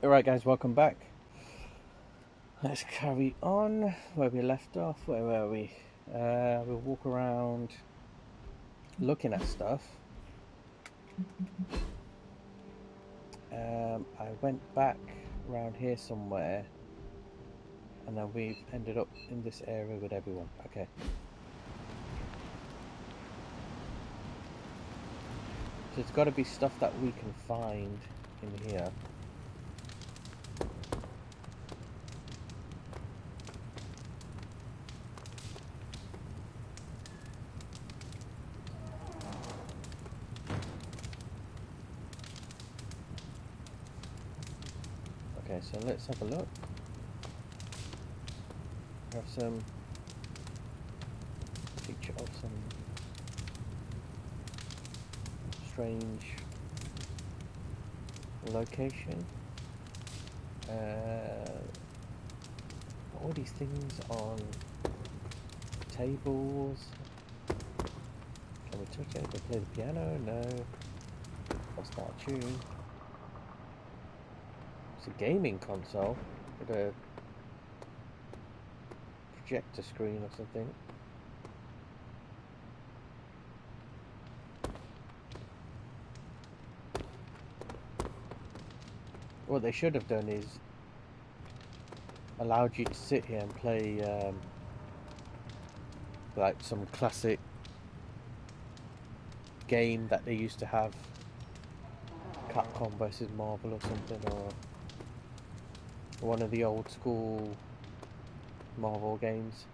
Alright guys, welcome back. Let's carry on where we left off. Where were we? We'll walk around looking at stuff. I went back around here somewhere and then we've ended up in this area with everyone. Okay. So it's got to be stuff that we can find in here. Okay, so let's have a look. Have some picture of some strange location. All these things on tables. Can we touch it? Can we play the piano? No. I'll start a tune. It's a gaming console with a projector screen or something. What they should have done is allowed you to sit here and play like some classic game that they used to have, Capcom versus Marvel or something, or one of the old school Marvel games.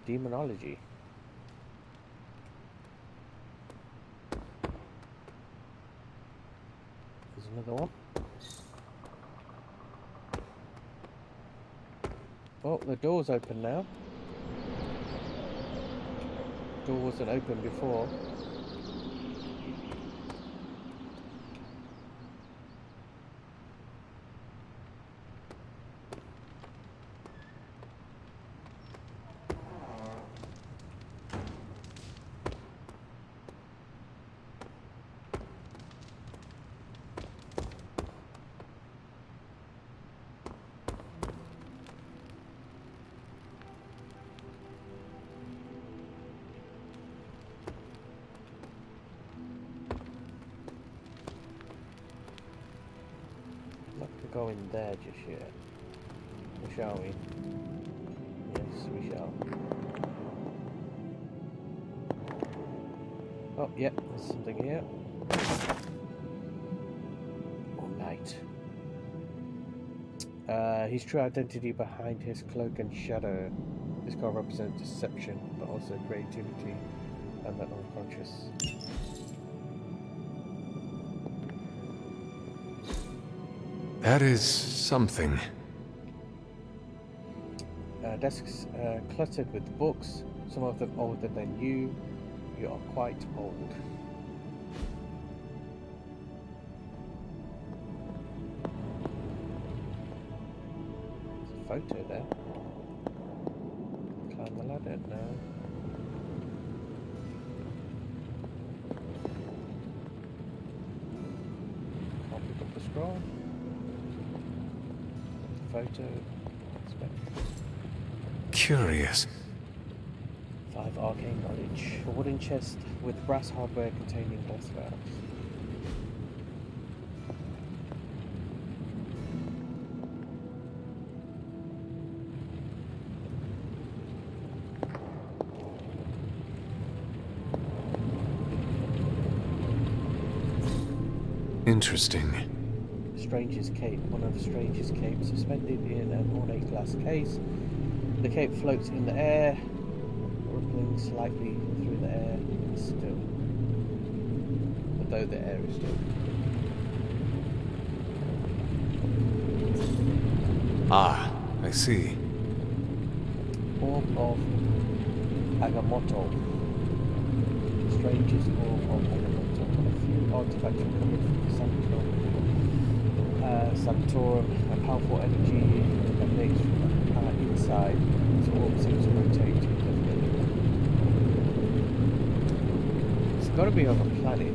Demonology. There's another one. Oh, the door's open now. The door wasn't open before. Go in there just yet, shall we? Yes, we shall. Oh, yep, there's something here. Oh, night. His true identity behind his cloak and shadow. This card represents deception, but also creativity and the unconscious. That is something. Desks cluttered with books, some of them older than you. You are quite old. There's a photo there. Climb the ladder now. Can't pick up the scroll. Photo. Curious. 5 arcane knowledge. A wooden chest with brass hardware containing glass valves. Interesting. Stranger's Cape, one of the Stranger's Capes, suspended in an ornate glass case. The cape floats in the air, rippling slightly through the air, and still. Although the air is still. Ah, I see. Orb of Agamotto. Stranger's Orb of Agamotto. A few artifacts recovered from the Sanctorum. A powerful energy emanates from inside. Its orb seems to rotate indefinitely. It's got to be on a planet.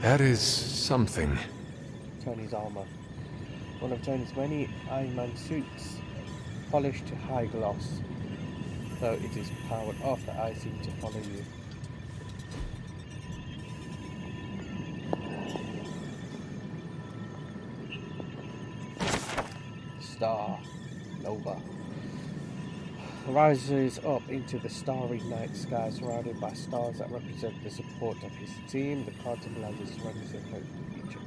That is something. Tony's armor. One of Tony's many Iron Man suits, polished to high gloss. Though it is powered off, the eyes seem to follow you. Star. Nova. Rises up into the starry night sky, surrounded by stars that represent the support of his team. The card symbolizes surroundings and hope for the future.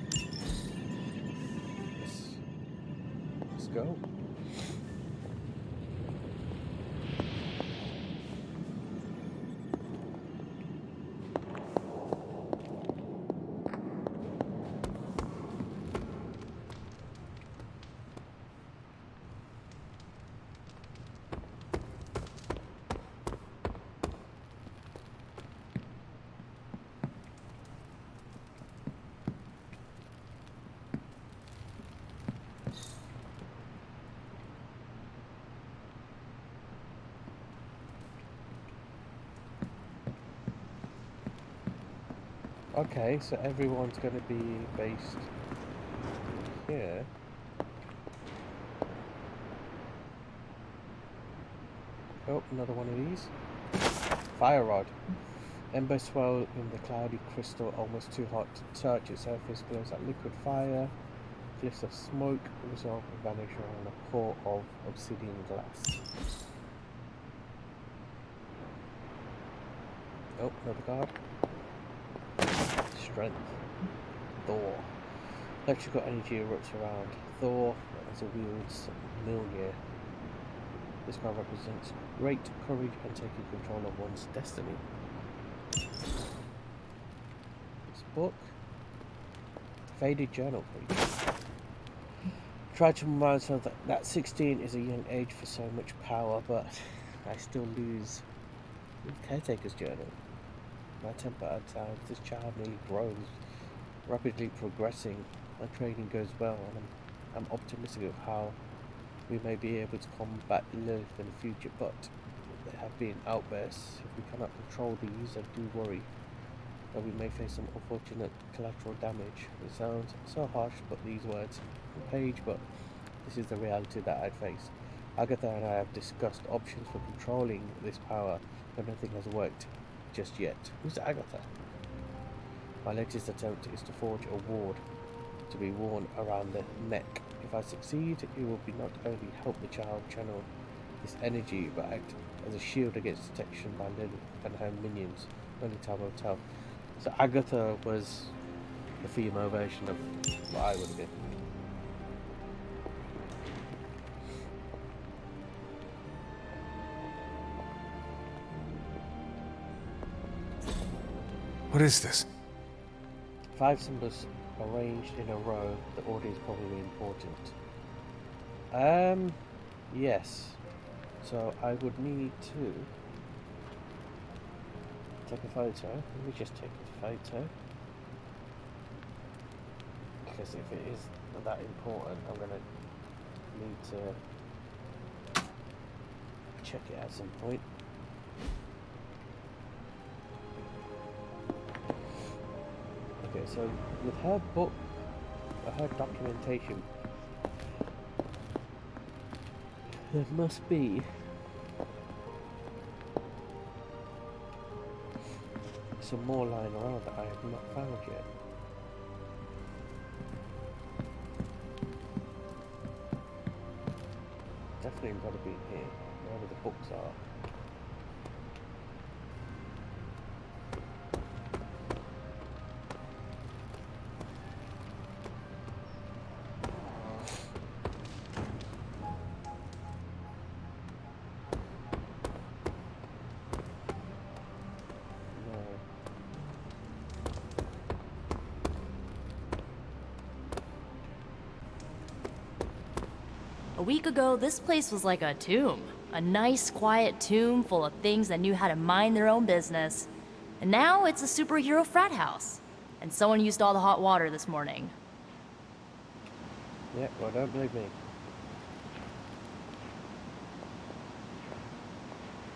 Let's go. Okay, so everyone's going to be based here. Oh, another one of these. Fire rod. Embers swell in the cloudy crystal, almost too hot to touch. Its surface glows like liquid fire. Cliffs of smoke resolve and vanish around a core of obsidian glass. Oh, another card. Strength. Thor. Electrical energy erupts around Thor as a wields Mjolnir. This card represents great courage and taking control of one's destiny. This book. Faded journal page. Try to remind myself that 16 is a young age for so much power, but I still lose. Caretaker's journal. My temper at times. This child nearly grows, rapidly progressing. My training goes well, and I'm optimistic of how we may be able to combat Lilith in the future, but there have been outbursts. If we cannot control these, I do worry that we may face some unfortunate collateral damage. It sounds so harsh to put these words on the page, but this is the reality that I'd face. Agatha and I have discussed options for controlling this power, but nothing has worked just yet. Who's Agatha? My latest attempt is to forge a ward to be worn around the neck. If I succeed, it will be not only help the child channel this energy, but act as a shield against detection by Lilith and her minions. Only time will tell. So Agatha was the female version of what I would have been. What is this? 5 symbols arranged in a row. The order is probably important. Yes. So I would need to take a photo. Let me just take a photo. Because if it is that important, I'm going to need to check it at some point. Okay, so with her book, her documentation, there must be some more lying around that I have not found yet. Definitely got to be here, wherever the books are. A week ago, this place was like a tomb. A nice, quiet tomb full of things that knew how to mind their own business. And now it's a superhero frat house. And someone used all the hot water this morning. Yeah, well, don't believe me.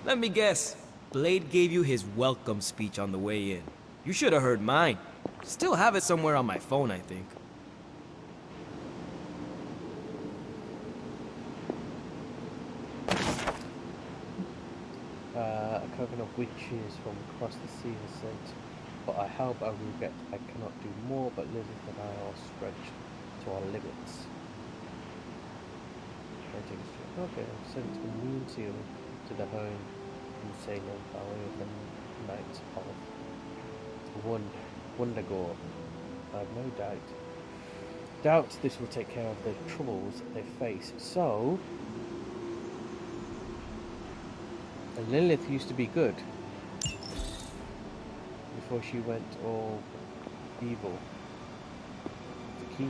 Let me guess. Blade gave you his welcome speech on the way in. You should have heard mine. Still have it somewhere on my phone, I think. A coven of witches from across the sea has sent, but I help I regret I cannot do more, but Lilith and I are stretched to our limits. Okay, I've sent a moon seal to the home in Salem by way of the Knights of Wondergore. I have no doubt this will take care of the troubles they face. So, and Lilith used to be good before she went all evil.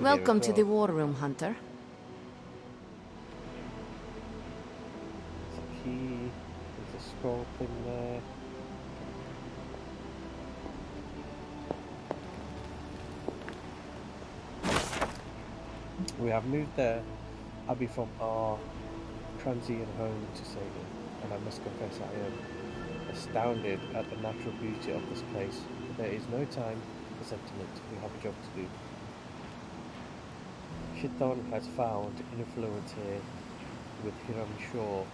Welcome to the war room, Hunter. There's a key, there's a scroll thing there. We have moved there, Abby, from our transient home to Salem, and I must confess I am astounded at the natural beauty of this place. There is no time for sentiment. We have a job to do. Shithon has found influence here with Hiram Shaw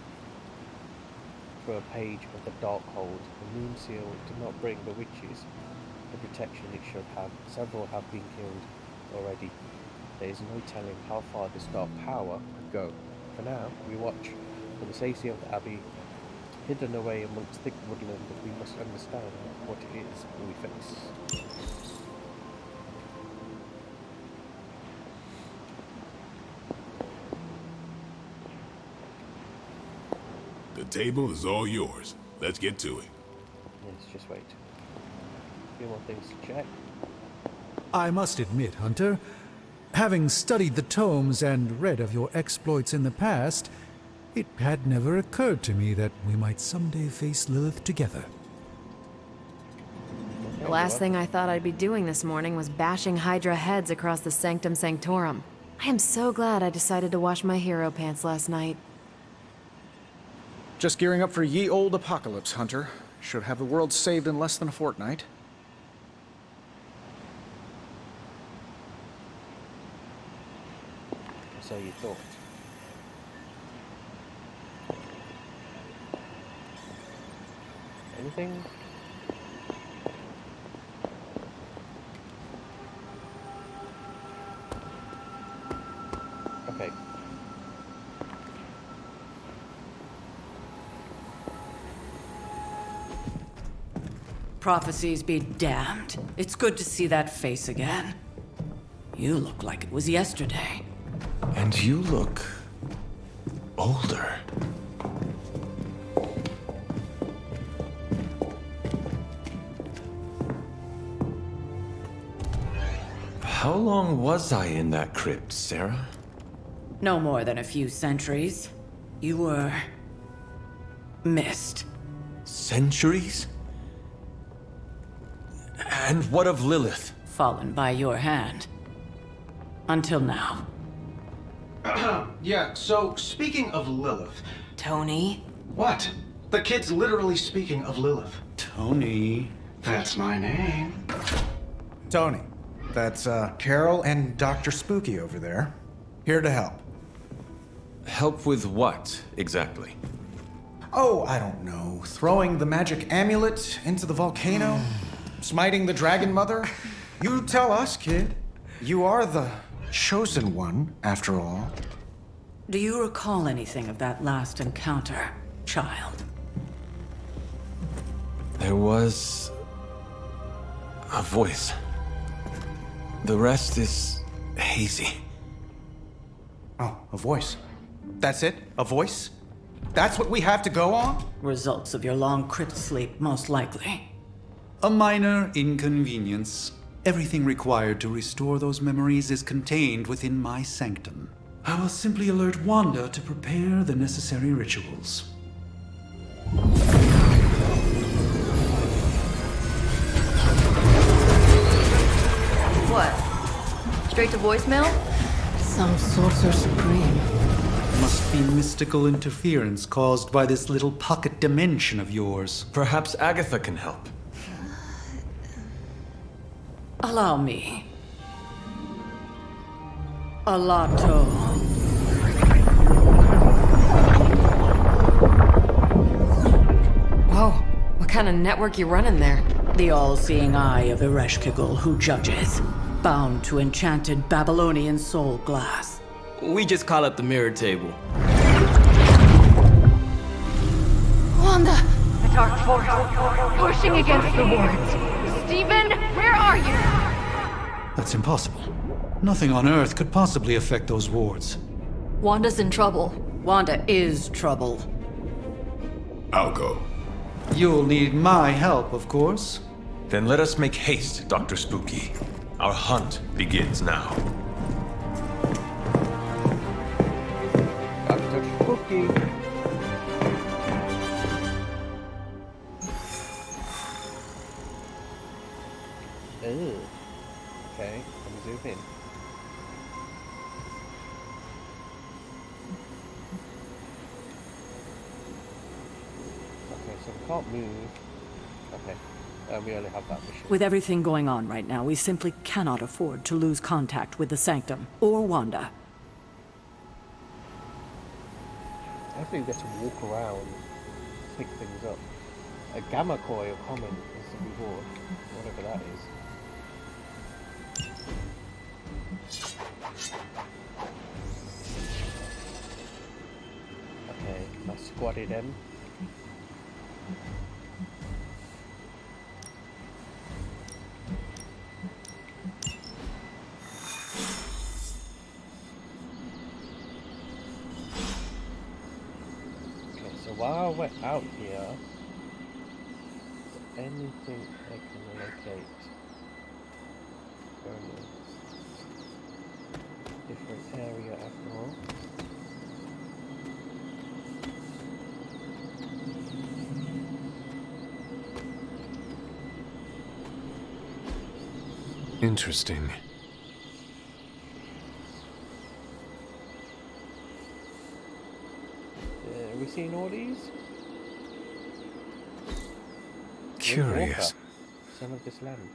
for a page of the Darkhold. The moon seal did not bring the witches the protection it should have. Several have been killed already. There is no telling how far this dark power could go. For now, we watch for the safety of the Abbey, hidden away amongst thick woodland, but we must understand what it is we face. The table is all yours. Let's get to it. Let's just wait. A few more things to check. I must admit, Hunter, having studied the tomes and read of your exploits in the past, it had never occurred to me that we might someday face Lilith together. The last thing I thought I'd be doing this morning was bashing Hydra heads across the Sanctum Sanctorum. I am so glad I decided to wash my hero pants last night. Just gearing up for ye old apocalypse, Hunter. Should have the world saved in less than a fortnight. So you thought. Anything? Okay. Prophecies be damned. It's good to see that face again. You look like it was yesterday. And you look older. How long was I in that crypt, Sarah? No more than a few centuries. You were... missed. Centuries? And what of Lilith? Fallen by your hand. Until now. Yeah, so speaking of Lilith... Tony? What? The kid's literally speaking of Lilith. Tony. That's my name. Tony. That's, Carol and Dr. Spooky over there. Here to help. Help with what, exactly? Oh, I don't know. Throwing the magic amulet into the volcano? Smiting the Dragon Mother? You tell us, kid. You are the chosen one, after all. Do you recall anything of that last encounter, child? There was... a voice. The rest is hazy. Oh, a voice. That's it? A voice? That's what we have to go on? Results of your long crypt sleep, most likely. A minor inconvenience. Everything required to restore those memories is contained within my sanctum. I will simply alert Wanda to prepare the necessary rituals. What? Straight to voicemail? Some sorcerer supreme. Must be mystical interference caused by this little pocket dimension of yours. Perhaps Agatha can help. Allow me. Alato. Whoa, what kind of network you running there? The all-seeing eye of Ereshkigal who judges, bound to enchanted Babylonian soul glass. We just call it the mirror table. Wanda! The dark force, pushing against the wards. Stephen, where are you? That's impossible. Nothing on Earth could possibly affect those wards. Wanda's in trouble. Wanda is trouble. I'll go. You'll need my help, of course. Then let us make haste, Dr. Spooky. Our hunt begins now. Dr. Spooky. Ooh. Okay, let me zoom in. Okay, so we can't move. Okay, we only have that mission. With everything going on right now, we simply cannot afford to lose contact with the Sanctum or Wanda. I think we get to walk around, pick things up. A gamma coil common is the reward, whatever that is. Okay, I squatted him. Okay, so while we're out here, is there anything I can locate? Different area after all. Interesting. Have we seen all these? Curious. Son of this land.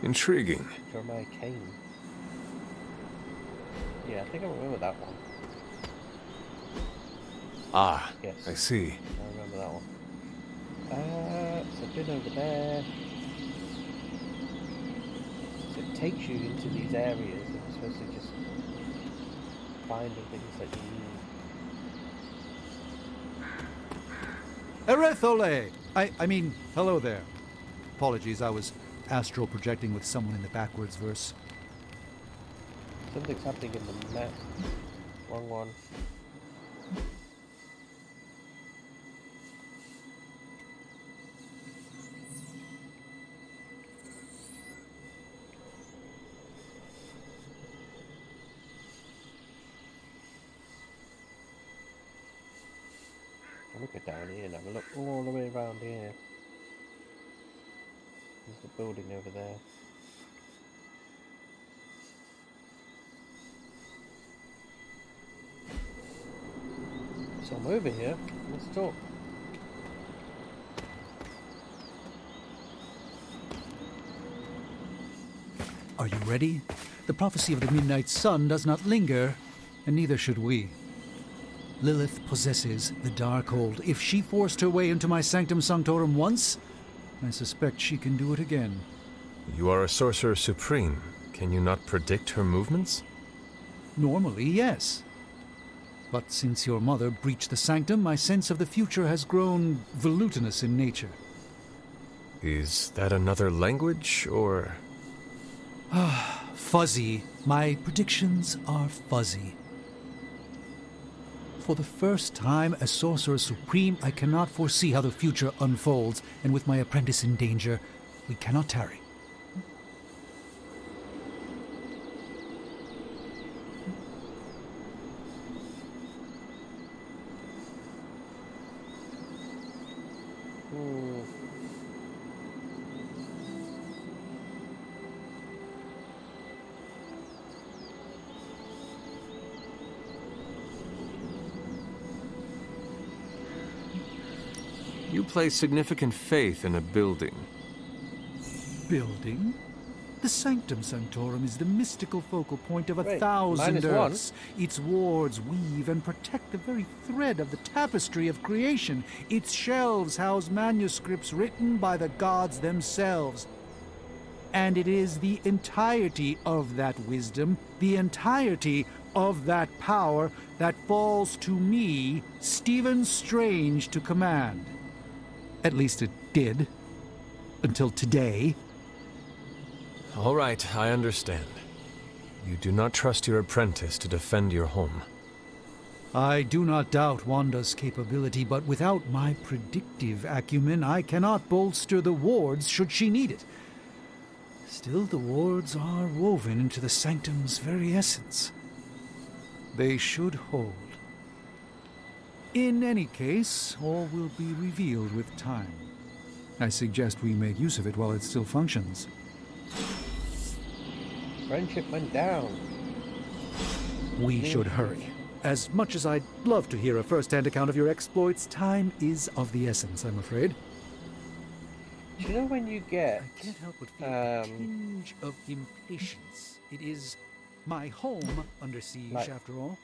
Intriguing. Jeremiah Kane. Yeah, I think I remember that one. Ah, Yes. I see. I remember that one. So I've been over there. So it takes you into these areas and you're supposed to just find the things that you need. Erethole! I mean, hello there. Apologies, I was astral projecting with someone in the backwards verse. Something's happening in the map. Wrong one. I'll look at down here and have a look all the way around here. There's the building over there. So I'm over here. Let's talk. Are you ready? The prophecy of the Midnight Sun does not linger, and neither should we. Lilith possesses the Darkhold. If she forced her way into my Sanctum Sanctorum once, I suspect she can do it again. You are a sorcerer supreme. Can you not predict her movements? Normally, yes. But since your mother breached the Sanctum, my sense of the future has grown volutinous in nature. Is that another language, or...? Fuzzy. My predictions are fuzzy. For the first time as Sorcerer Supreme, I cannot foresee how the future unfolds, and with my apprentice in danger, we cannot tarry. You You place significant faith in a building. Building? The Sanctum Sanctorum is the mystical focal point of a Wait, thousand -1? Earths. Its wards weave and protect the very thread of the tapestry of creation. Its shelves house manuscripts written by the gods themselves. And it is the entirety of that wisdom, the entirety of that power, that falls to me, Stephen Strange, to command. At least it did. Until today. All right, I understand. You do not trust your apprentice to defend your home. I do not doubt Wanda's capability, but without my predictive acumen, I cannot bolster the wards should she need it. Still, the wards are woven into the sanctum's very essence. They should hold. In any case, all will be revealed with time. I suggest we make use of it while it still functions. Friendship went down. We should hurry. As much as I'd love to hear a first-hand account of your exploits, time is of the essence, I'm afraid. Do you know when you get... I can't help but feel a tinge of impatience. It is my home under siege, after all.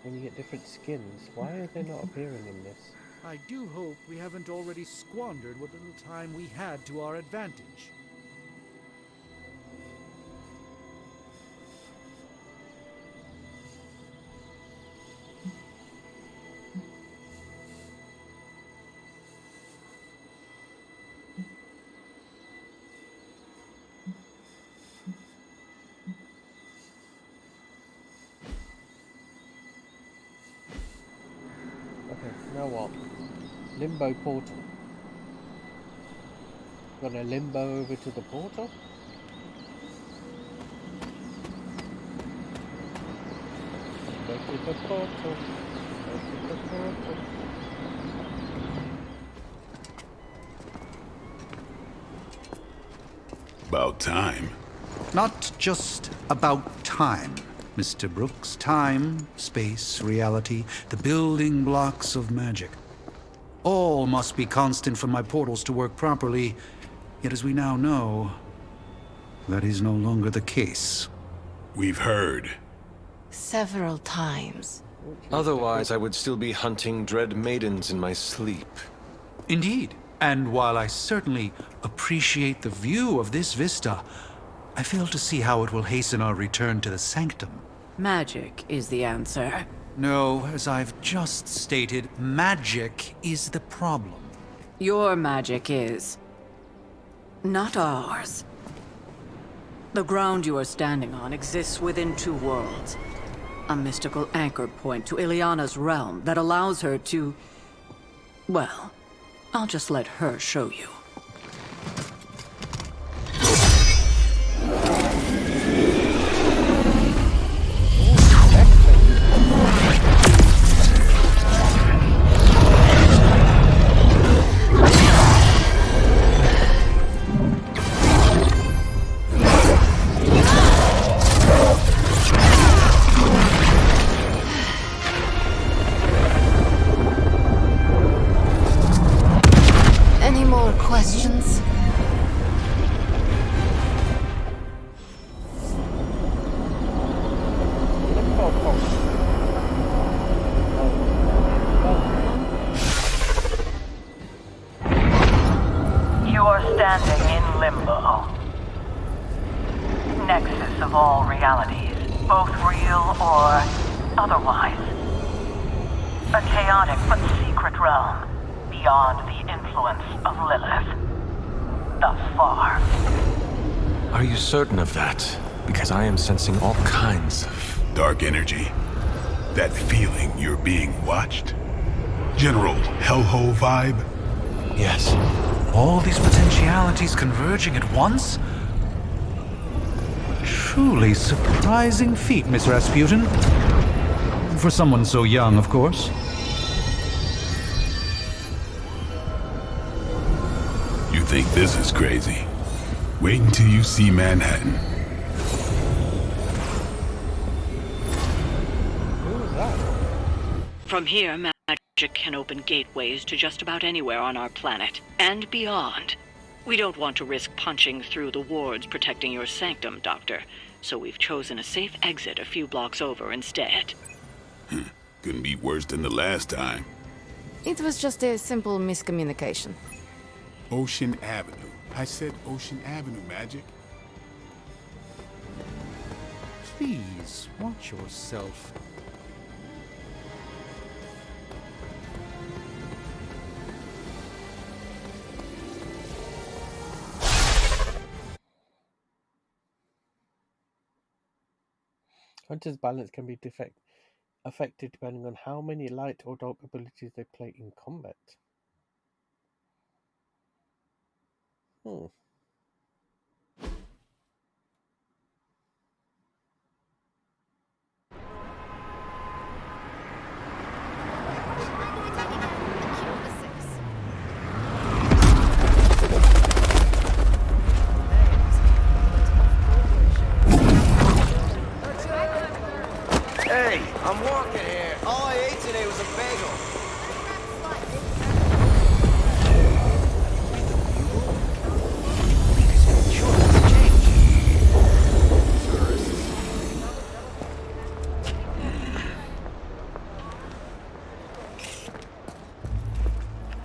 When you get different skins, why are they not appearing in this? I do hope we haven't already squandered what little time we had to our advantage. Now what? Limbo portal. Gonna limbo over to the portal? Go to the portal. Go to the portal. About time. Not just about time, Mr. Brooks. Time, space, reality, the building blocks of magic. All must be constant for my portals to work properly. Yet as we now know, that is no longer the case. We've heard. Several times. Otherwise, I would still be hunting dread maidens in my sleep. Indeed. And while I certainly appreciate the view of this vista, I fail to see how it will hasten our return to the sanctum. Magic is the answer. No, as I've just stated, magic is the problem. Your magic is. Not ours. The ground you are standing on exists within two worlds. A mystical anchor point to Ileana's realm that allows her to... Well, I'll just let her show you. Questions? You are standing in limbo. Nexus of all realities, both real or otherwise. A chaotic but secret realm, beyond the influence of Lilith. Thus far. Are you certain of that? Because I am sensing all kinds of... dark energy. That feeling you're being watched? General hellhole vibe? Yes. All these potentialities converging at once? Truly surprising feat, Miss Rasputin. For someone so young, of course. You think this is crazy? Wait until you see Manhattan. From here, magic Magic can open gateways to just about anywhere on our planet, and beyond. We don't want to risk punching through the wards protecting your sanctum, Doctor, so we've chosen a safe exit a few blocks over instead. Couldn't be worse than the last time. It was just a simple miscommunication. Ocean Avenue. I said Ocean Avenue, Magic. Please, watch yourself. Hunter's balance can be affected depending on how many light or dark abilities they play in combat. Hey, I'm walking here. All I ate today was a bagel.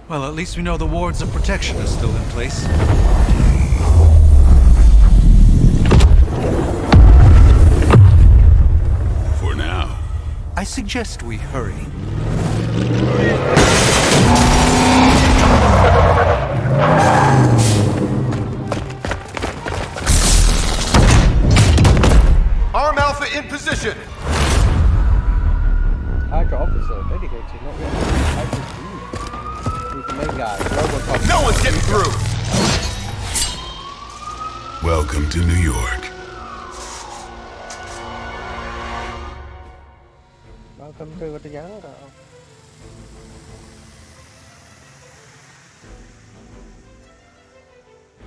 Well, at least we know the wards of protection are still in place. For now. I suggest we hurry. Arm Alpha in position. Hydra officer, dedicated, not yet. Hydra dude. Who's the main guy? Robocop. No one's getting through. Welcome to New York. Welcome to the jungle.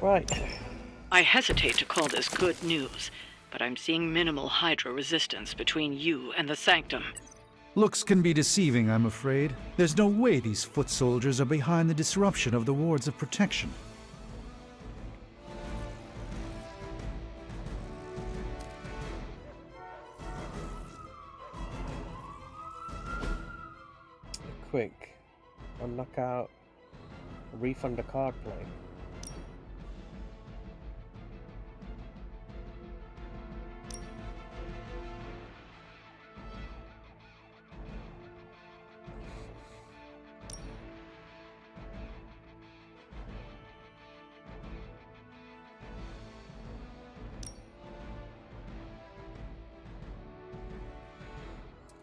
Right. I hesitate to call this good news, but I'm seeing minimal Hydra resistance between you and the Sanctum. Looks can be deceiving, I'm afraid. There's no way these foot soldiers are behind the disruption of the wards of protection. Quick. On knockout. Refund the card play.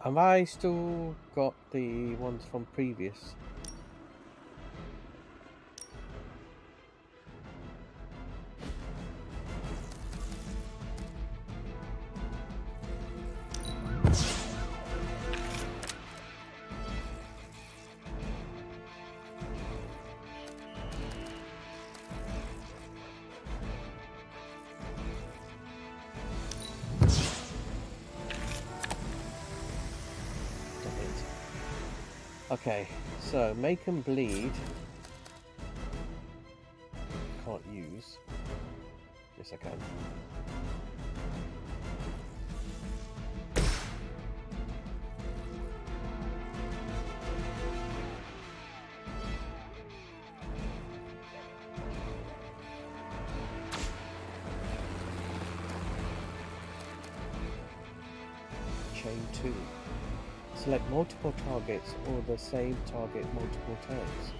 Have I still got the ones from previous? Okay, so make them bleed. Can't use. Yes, I can. Chain 2. Select multiple targets or the same target multiple times.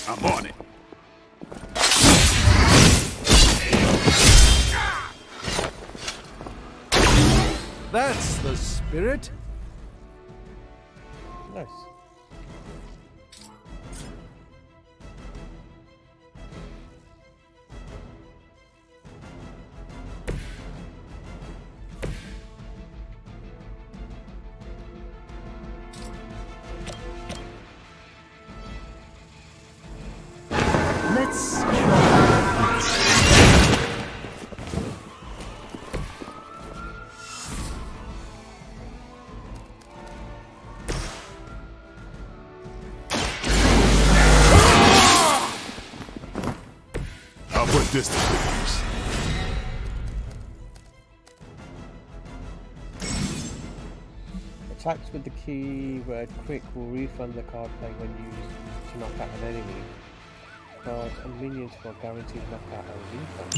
I'm on it. That's the spirit. Nice. Let's try this. I'll put this to good use. Attacks with the keyword quick will refund the card play when used to knock out an enemy. Cards and minions for guaranteed knockout or refund.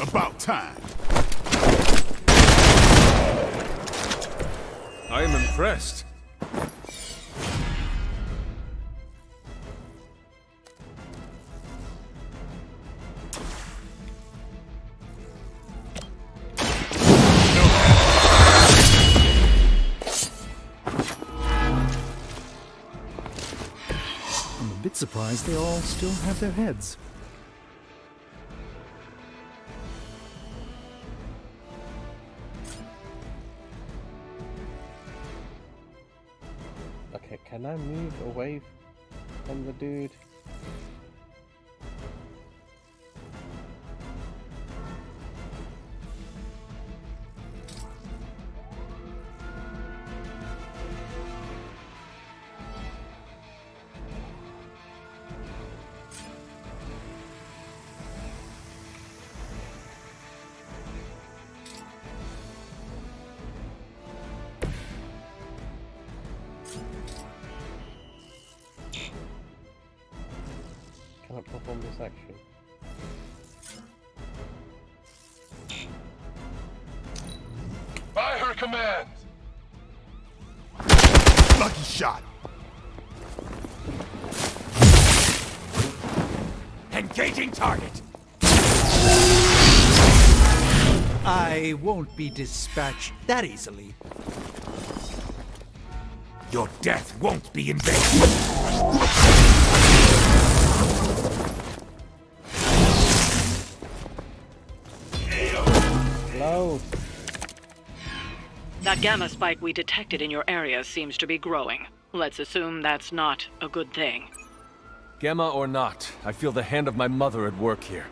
About time. I am impressed. I'm a bit surprised they all still have their heads. Okay, can I move away from the dude? Cannot perform this action. By her command. Lucky shot. Engaging target. I won't be dispatched that easily. Your death won't be in vain. Load. That gamma spike we detected in your area seems to be growing. Let's assume that's not a good thing. Gamma or not, I feel the hand of my mother at work here.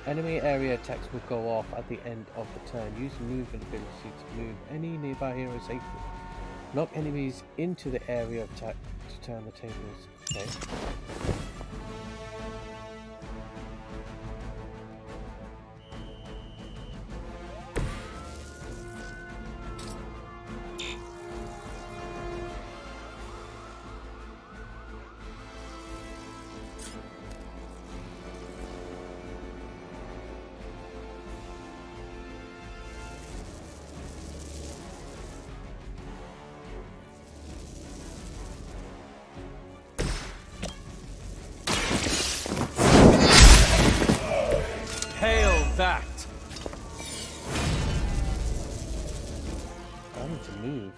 Enemy area attacks will go off at the end of the turn. Use movement ability to move any nearby hero safely. Knock enemies into the area of attack to turn the tables. Okay. Hail that! I need to move.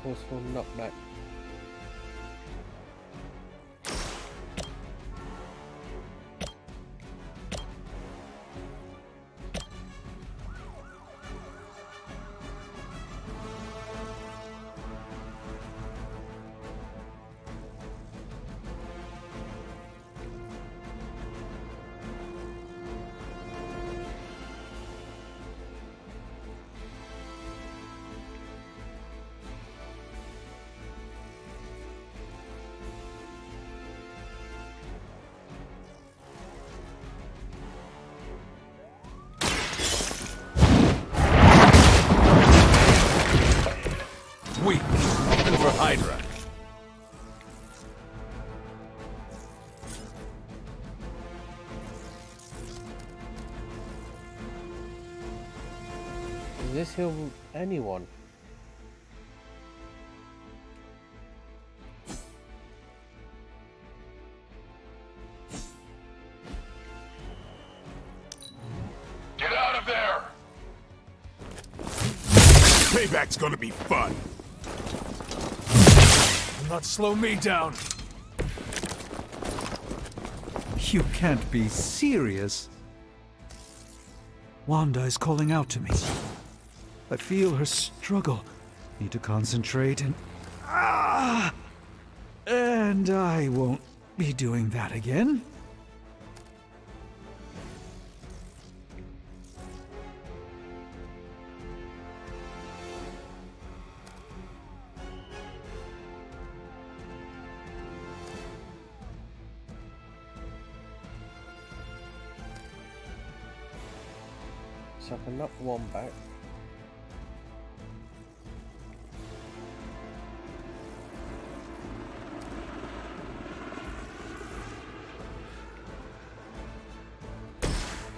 Forceful knockback. weak, even for Hydra. Does this heal anyone? Get out of there! Payback's gonna be fun. Do not slow me down. You can't be serious. Wanda is calling out to me. I feel her struggle. Need to concentrate and... And I won't be doing that again. So I can knock one back.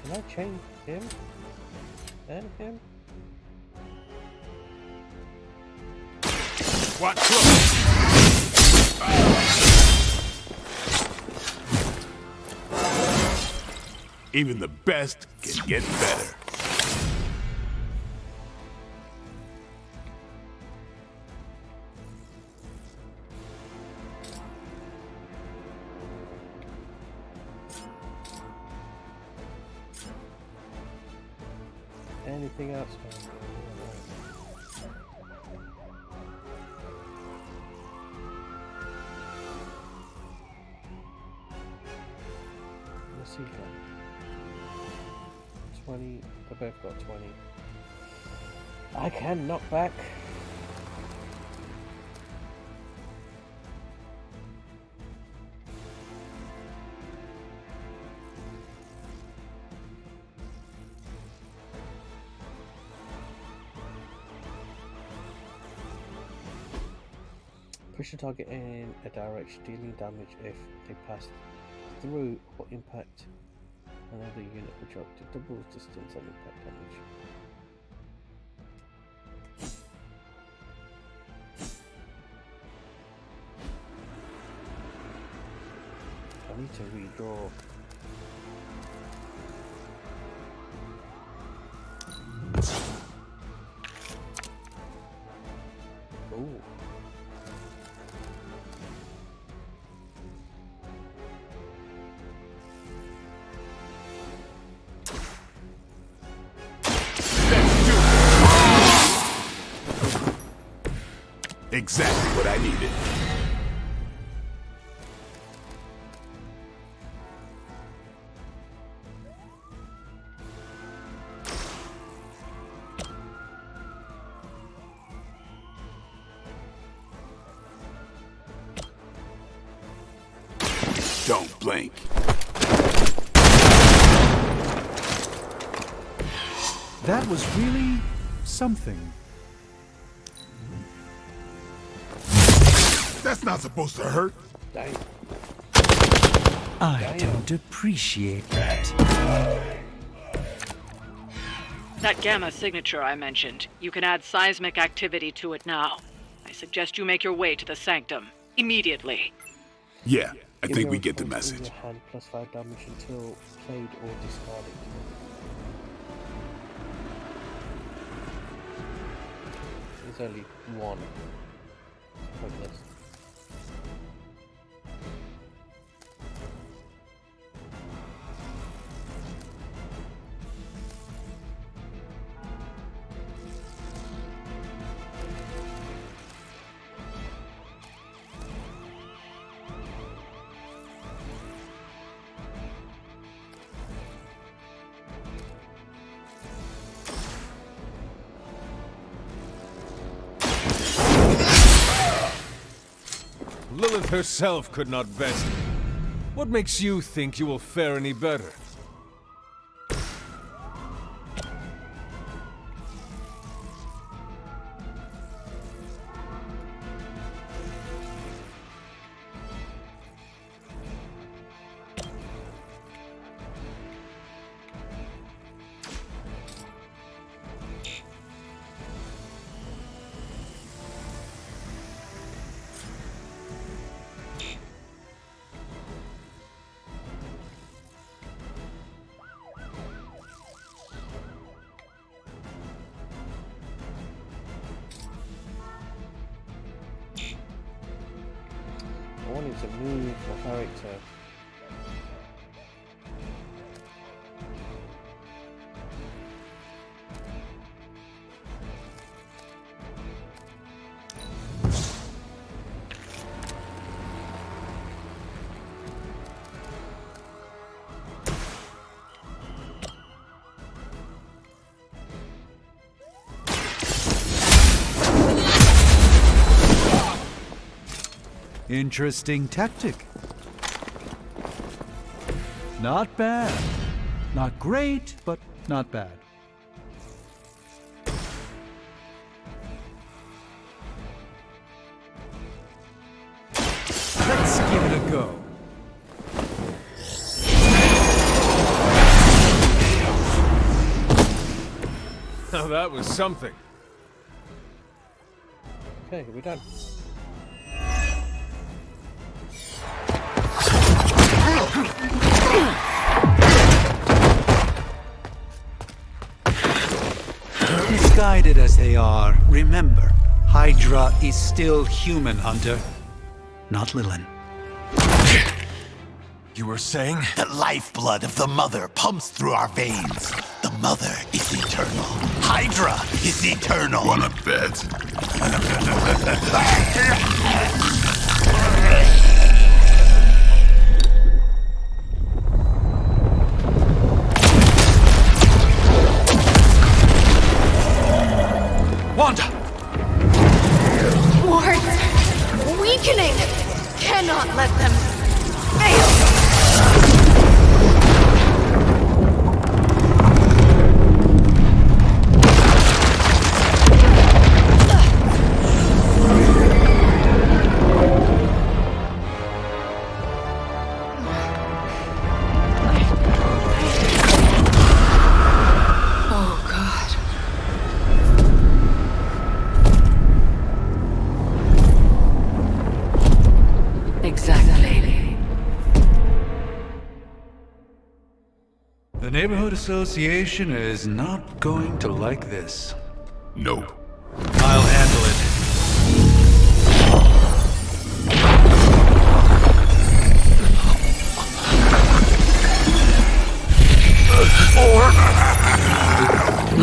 Can I change him? And him? Watch close. Even the best can get better. Anything else? What's he got? 20. They both got 20. I can knock back. Push the target in a direction, dealing damage if they pass through or impact another unit, which up to double distance and impact damage. I need to redraw. Ooh. Exactly what I needed. Don't blink. That was really something. That's not supposed to hurt. Dang. I don't appreciate that. That gamma signature I mentioned, you can add seismic activity to it now. I suggest you make your way to the sanctum immediately. Yeah, I Give think your we get the response in message. your hand, plus 5 damage until played or discarded. There's only one. Pointless. Lilith herself could not best me. What makes you think you will fare any better? need to move my character. Interesting tactic. Not bad. Not great, but not bad. Let's give it a go. Now that was something. Okay, we're done. Misguided as they are, remember, Hydra is still human, Hunter. Not Lilin. You were saying? The lifeblood of the Mother pumps through our veins. The Mother is eternal. Hydra is eternal. Wanna bet? Wanda! Wards! Weakening! Cannot let them fail! The Neighborhood Association is not going to like this. Nope. I'll handle it. Or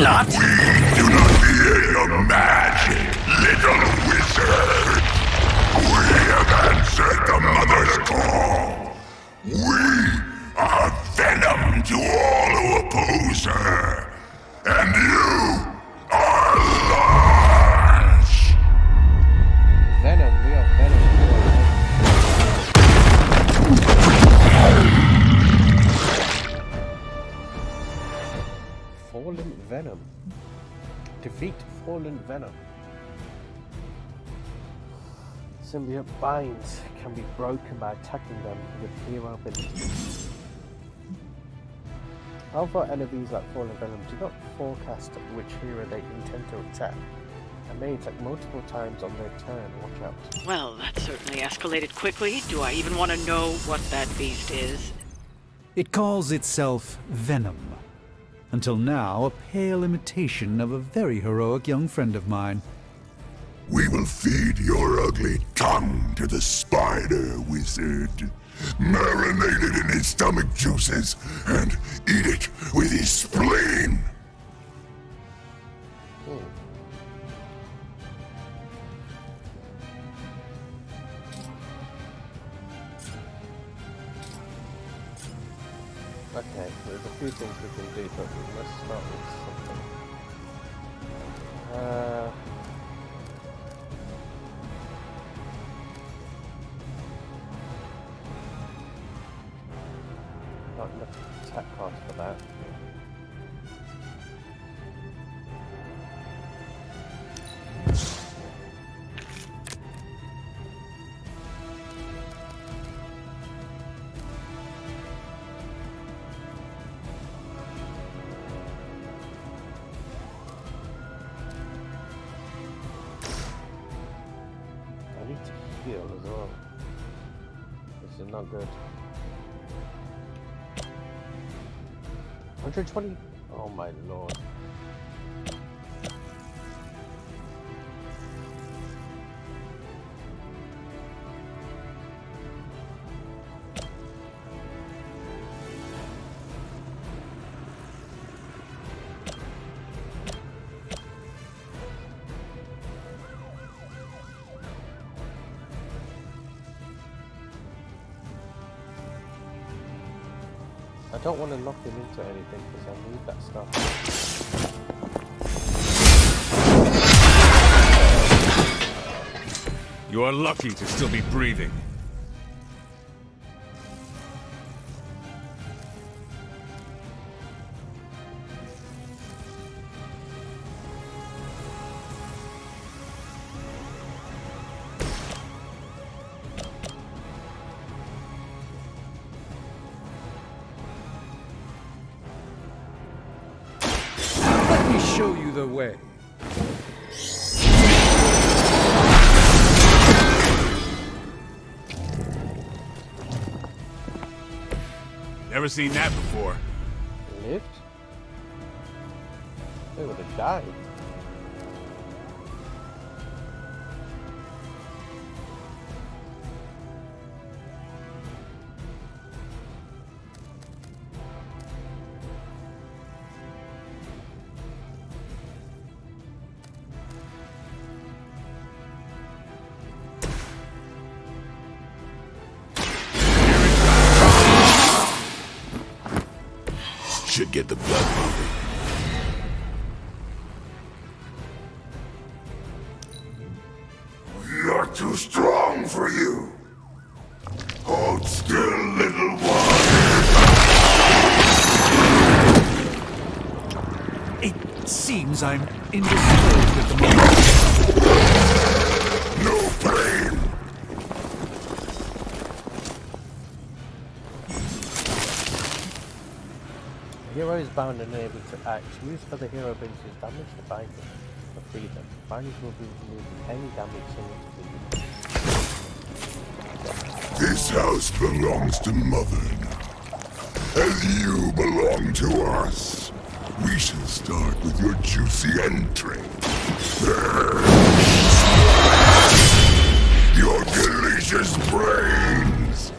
not. We do not fear your magic, little wizard. We have answered the Mother's call. We are venom to all who oppose her. And you are lost. Venom, we are venom. Fallen Venom. Defeat Fallen Venom. Symbiote binds can be broken by attacking them with hero abilities. However, enemies like Fallen Venom do not forecast which hero they intend to attack, and may attack multiple times on their turn. Watch out. Well, that certainly escalated quickly. Do I even want to know what that beast is? It calls itself Venom. Until now, a pale imitation of a very heroic young friend of mine. We will feed your ugly tongue to the spider wizard, marinate it in his stomach juices, and eat it with his spleen. Okay, there's a few things we can do, but we must start with something. Not enough attack cards for that. I need to heal as well. This is not good. 120? Oh my lord. I don't want to knock him into anything because I need that stuff. You are lucky to still be breathing. Let me show you the way. Never seen that before. Lived? They would have died. Should get the blood pumping. We are too strong for you. Hold still, little one. It seems I'm indisposed at the moment. No pain. The hero is bound and unable to act. Use for the hero brings his damage to bind them or free them. Bindings will be removed if any damage similar to the This house belongs to Mother now. As you belong to us. We shall start with your juicy entrails. Your delicious brains.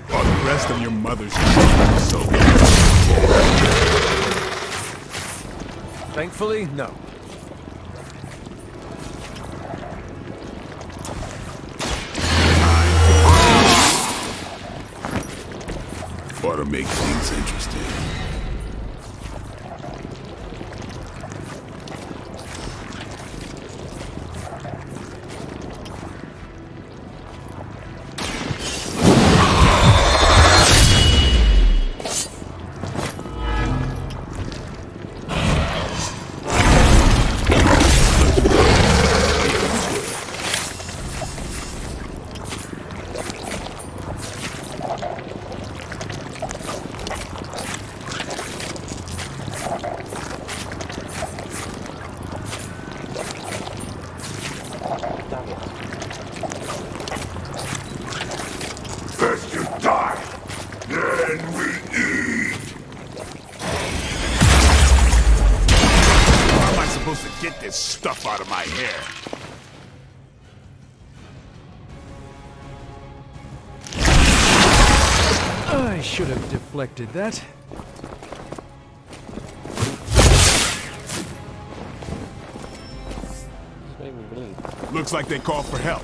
While the rest of your mother's so Thankfully, no. Ought to make things interesting. First you die, then we eat. how am I supposed to get this stuff out of my hair? I should have deflected that. Just make me bleed. Looks like they call for help.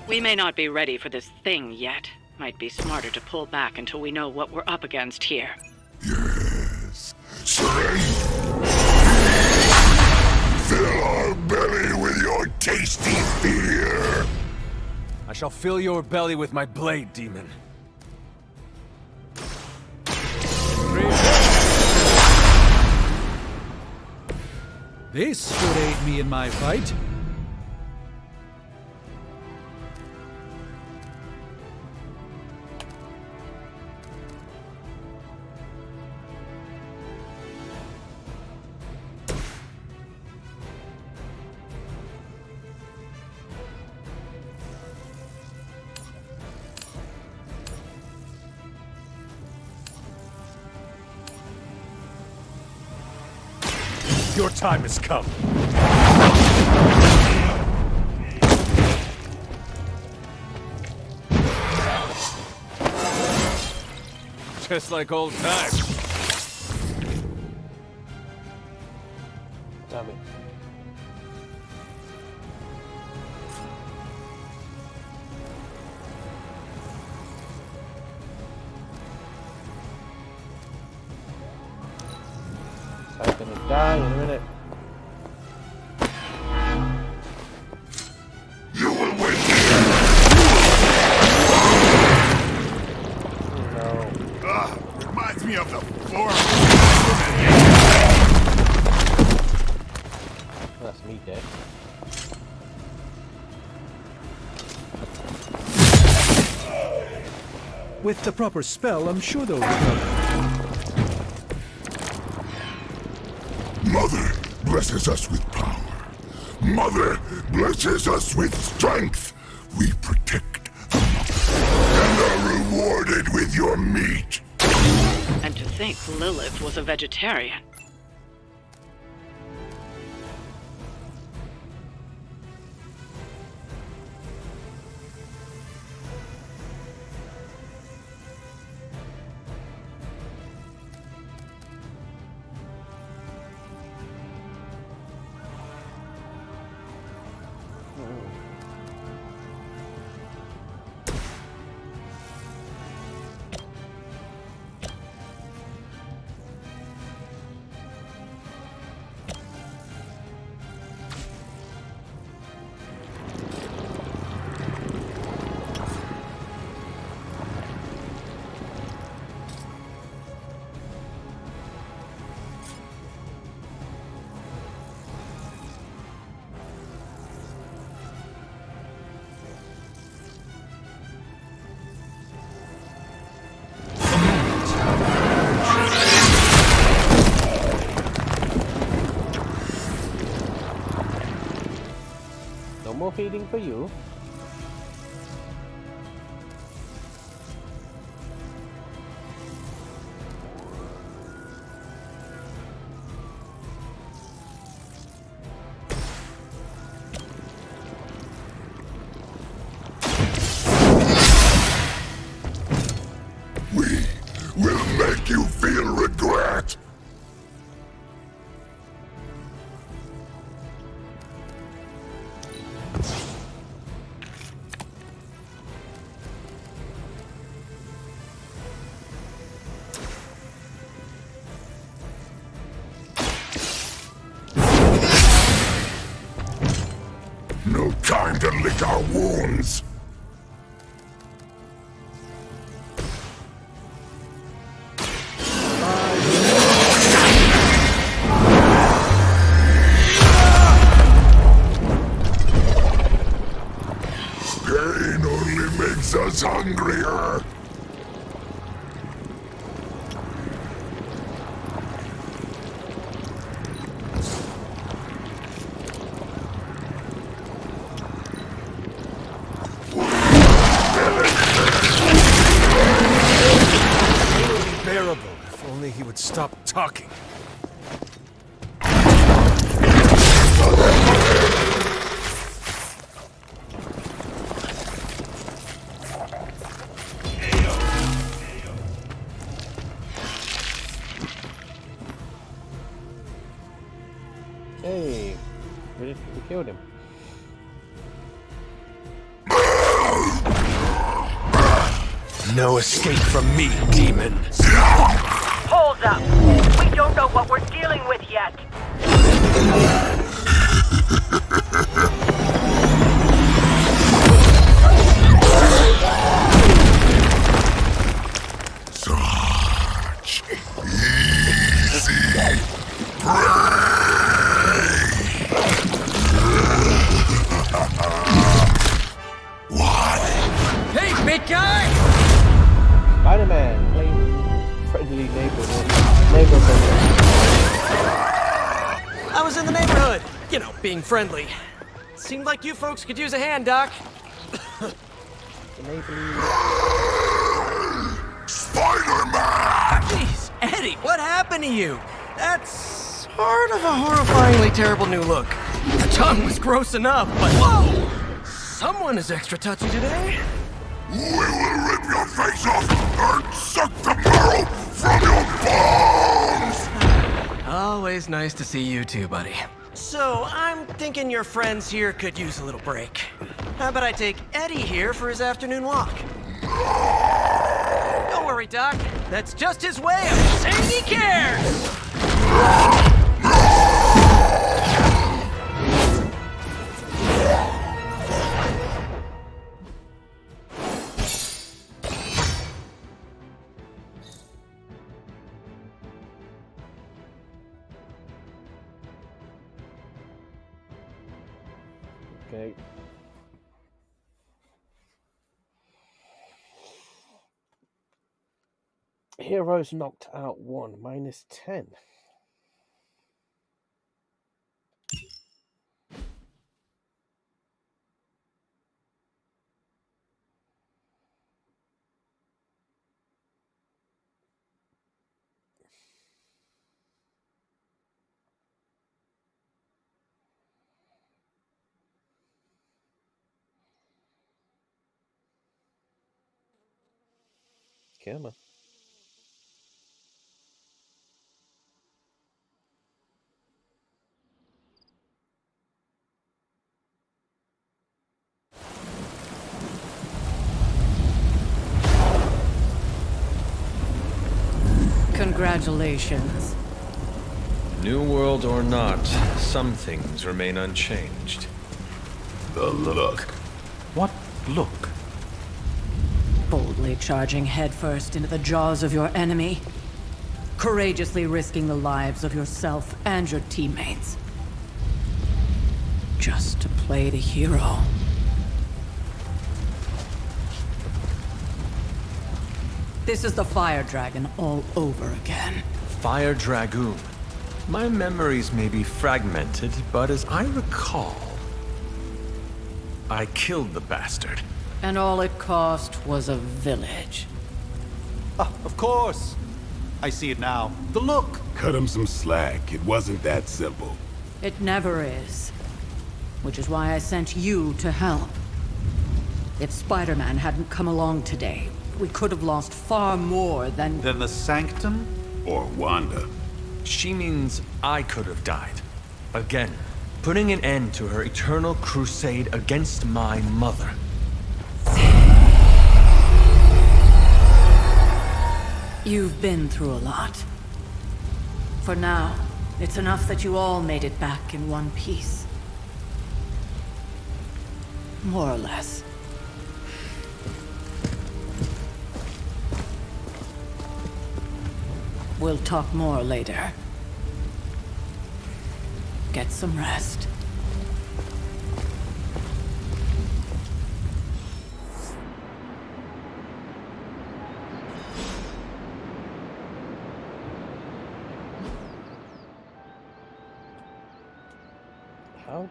We may not be ready for this thing yet. Might be smarter to pull back until we know what we're up against here. Yes. Strength. Fill our belly with your tasty fear. I shall fill your belly with my blade, demon. This should aid me in my fight. Your time has come. Just like old times. Damn it. guy's gonna die in a minute. You will win. No. Reminds me of the form. That's me dead. With the proper spell, I'm sure they'll recover. Mother blesses us with power. Mother blesses us with strength. We protect the mother and are rewarded with your meat. And to think Lilith was a vegetarian. No more feeding for you. We will make you feel regret. No time to lick our wounds. Pain only makes us hungrier. It would be bearable if only he would stop talking. Hey, we killed him. No escape from me, demon. Hold up! We don't know what we're dealing with yet! Such easy prey. What? Hey, big guy! Spider-Man, playing friendly neighborhood. I was in the neighborhood. You know, being friendly. Seemed like you folks could use a hand, Doc. Spider-Man! Jeez, Eddie, what happened to you? That's sort of a horrifyingly terrible new look. The tongue was gross enough, but whoa! Someone is extra touchy today. We will rip your face off and suck the marrow from your bones! Always nice to see you too, buddy. So, I'm thinking your friends here could use a little break. How about I take Eddie here for his afternoon walk? Don't worry, Doc. That's just his way of saying he cares! Okay. Heroes knocked out 1, -10. Come on. Congratulations. New world or not, some things remain unchanged. The look. What look? Boldly charging headfirst into the jaws of your enemy. Courageously risking the lives of yourself and your teammates. Just to play the hero. This is the Fire Dragon all over again. Fire Dragoon. My memories may be fragmented, but as I recall, I killed the bastard. And all it cost was a village. Ah, of course. I see it now. The look. Cut him some slack. It wasn't that simple. It never is. Which is why I sent you to help. If Spider-Man hadn't come along today, we could have lost far more than... Than the Sanctum? Or Wanda. She means I could have died. Again, putting an end to her eternal crusade against my mother. You've been through a lot. For now, it's enough that you all made it back in one piece. More or less. We'll talk more later. Get some rest. How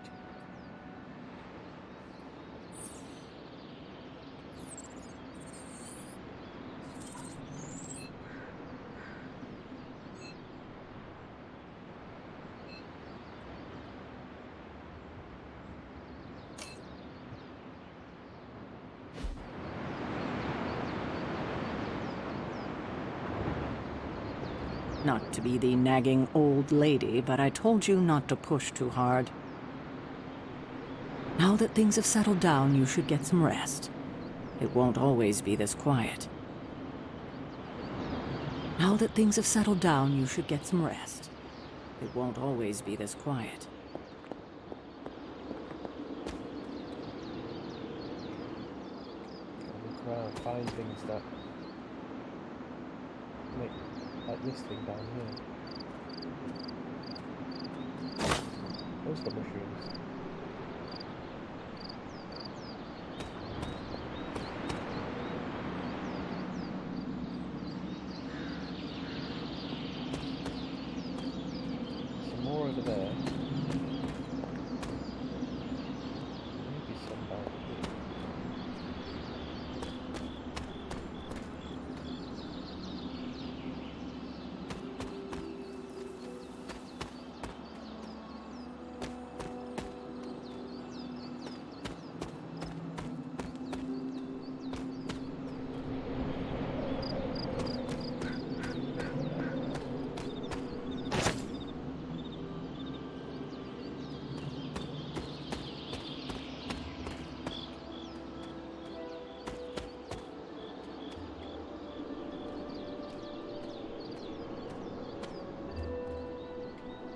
Not to be the nagging old lady, but I told you not to push too hard. Now that things have settled down, you should get some rest. It won't always be this quiet. Now that things have settled down, you should get some rest. It won't always be this quiet. look around, find things that make, like this thing down here. Those are the mushrooms. Some more over there. Maybe some down here.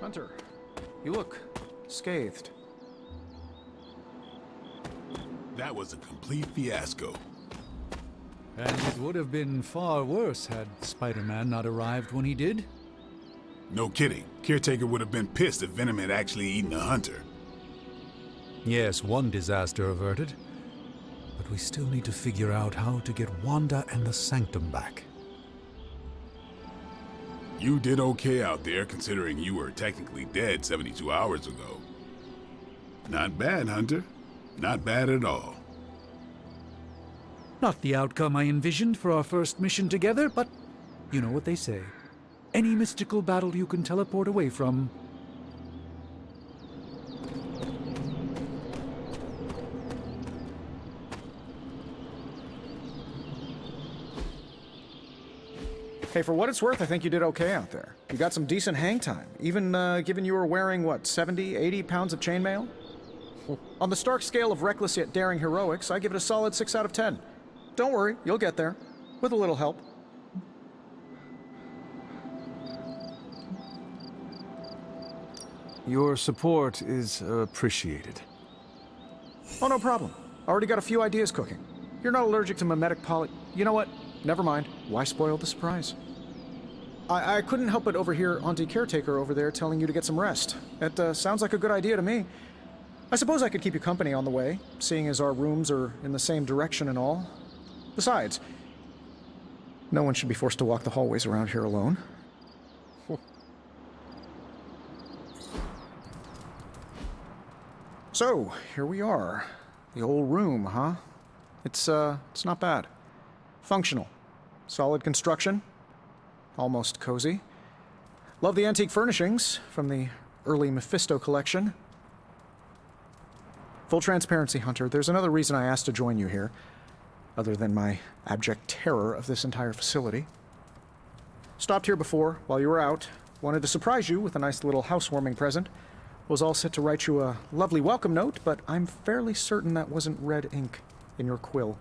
Hunter, you look scathed. That was a complete fiasco. And it would have been far worse had Spider-Man not arrived when he did. No kidding. Caretaker would have been pissed if Venom had actually eaten a hunter. Yes, one disaster averted. But we still need to figure out how to get Wanda and the Sanctum back. You did okay out there, considering you were technically dead 72 hours ago. Not bad, Hunter. Not bad at all. Not the outcome I envisioned for our first mission together, but you know what they say. Any mystical battle you can teleport away from. Hey, for what it's worth, I think you did okay out there. You got some decent hang time, even given you were wearing, what, 70, 80 pounds of chainmail? On the Stark scale of reckless yet daring heroics, I give it a solid 6 out of 10. Don't worry, you'll get there. With a little help. Your support is appreciated. Oh, no problem. Already got a few ideas cooking. You're not allergic to mimetic poly... You know what? Never mind. Why spoil the surprise? I couldn't help but overhear Auntie Caretaker over there telling you to get some rest. It sounds like a good idea to me. I suppose I could keep you company on the way, seeing as our rooms are in the same direction and all. Besides, no one should be forced to walk the hallways around here alone. So, here we are. The old room, huh? It's not bad. Functional. Solid construction. Almost cozy. Love the antique furnishings from the early Mephisto collection. Full transparency, Hunter, there's another reason I asked to join you here, other than my abject terror of this entire facility. Stopped here before, while you were out. Wanted to surprise you with a nice little housewarming present. Was all set to write you a lovely welcome note, but I'm fairly certain that wasn't red ink in your quill.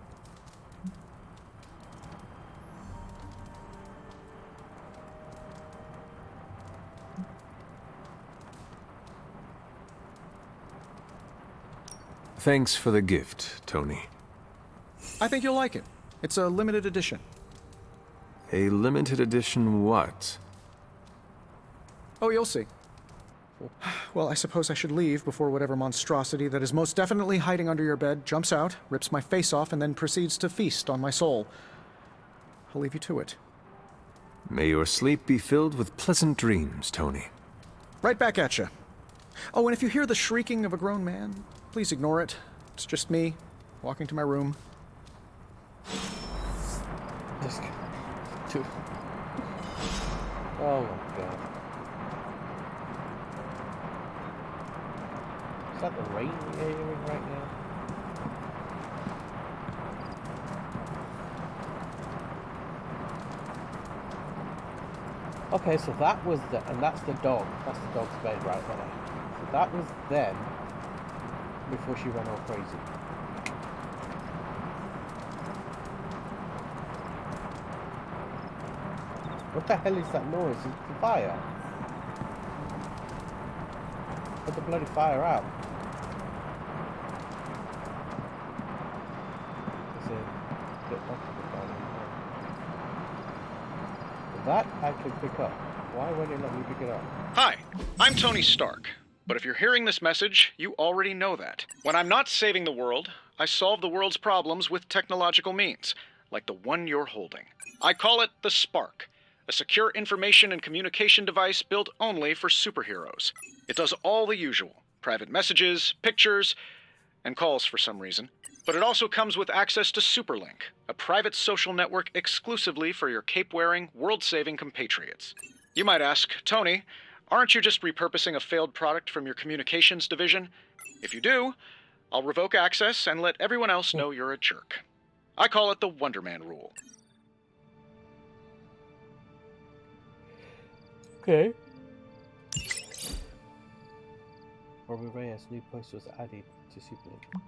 Thanks for the gift, Tony. I think you'll like it. It's a limited edition. A limited edition what? Oh, you'll see. Well, I suppose I should leave before whatever monstrosity that is most definitely hiding under your bed jumps out, rips my face off, and then proceeds to feast on my soul. I'll leave you to it. May your sleep be filled with pleasant dreams, Tony. Right back at you. Oh, and if you hear the shrieking of a grown man, please ignore it. It's just me, walking to my room. Just... Oh my god. Is that the rain we're hearing right now? Okay, so that was the... And that's the dog. That's the dog's bed right there. So that was then, before she went all crazy. What the hell is that noise? It's the fire. Put the bloody fire out. That I can pick up. Why won't it let me pick it up? Hi, I'm Tony Stark. But if you're hearing this message, you already know that. When I'm not saving the world, I solve the world's problems with technological means, like the one you're holding. I call it the Spark, a secure information and communication device built only for superheroes. It does all the usual, private messages, pictures, and calls for some reason. But it also comes with access to Superlink, a private social network exclusively for your cape-wearing, world-saving compatriots. You might ask, Tony, aren't you just repurposing a failed product from your communications division? If you do, I'll revoke access and let everyone else know you're a jerk. I call it the Wonder Man rule. Okay. Robert Reyes' new post was added to Superlink.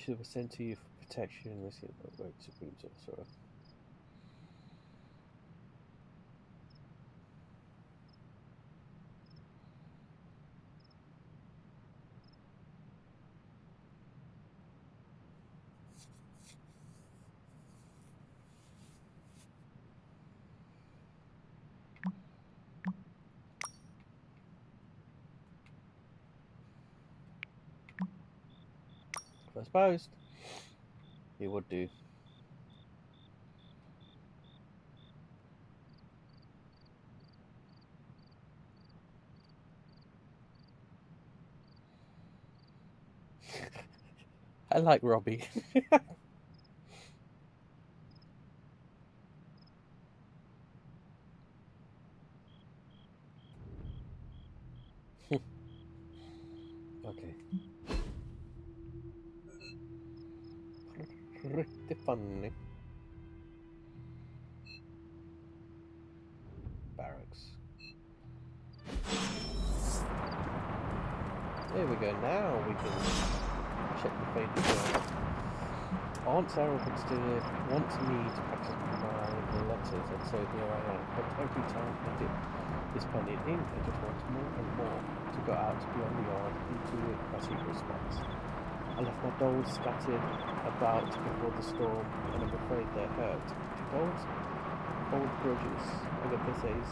She was sent to you for protection and this road to Brutal, sorry. First post. He would do. I like Robbie. Okay. Pretty funny. Barracks. There we go. Now we can check the fate of Aunt Sarah wants me to practice my letters, and so here I am. But every time I dip this pen in ink, I just want more and more to go out beyond the yard into my secret spots. I left my dolls scattered about before the storm, and I'm afraid they're hurt. Dolls hold grudges, and Agatha says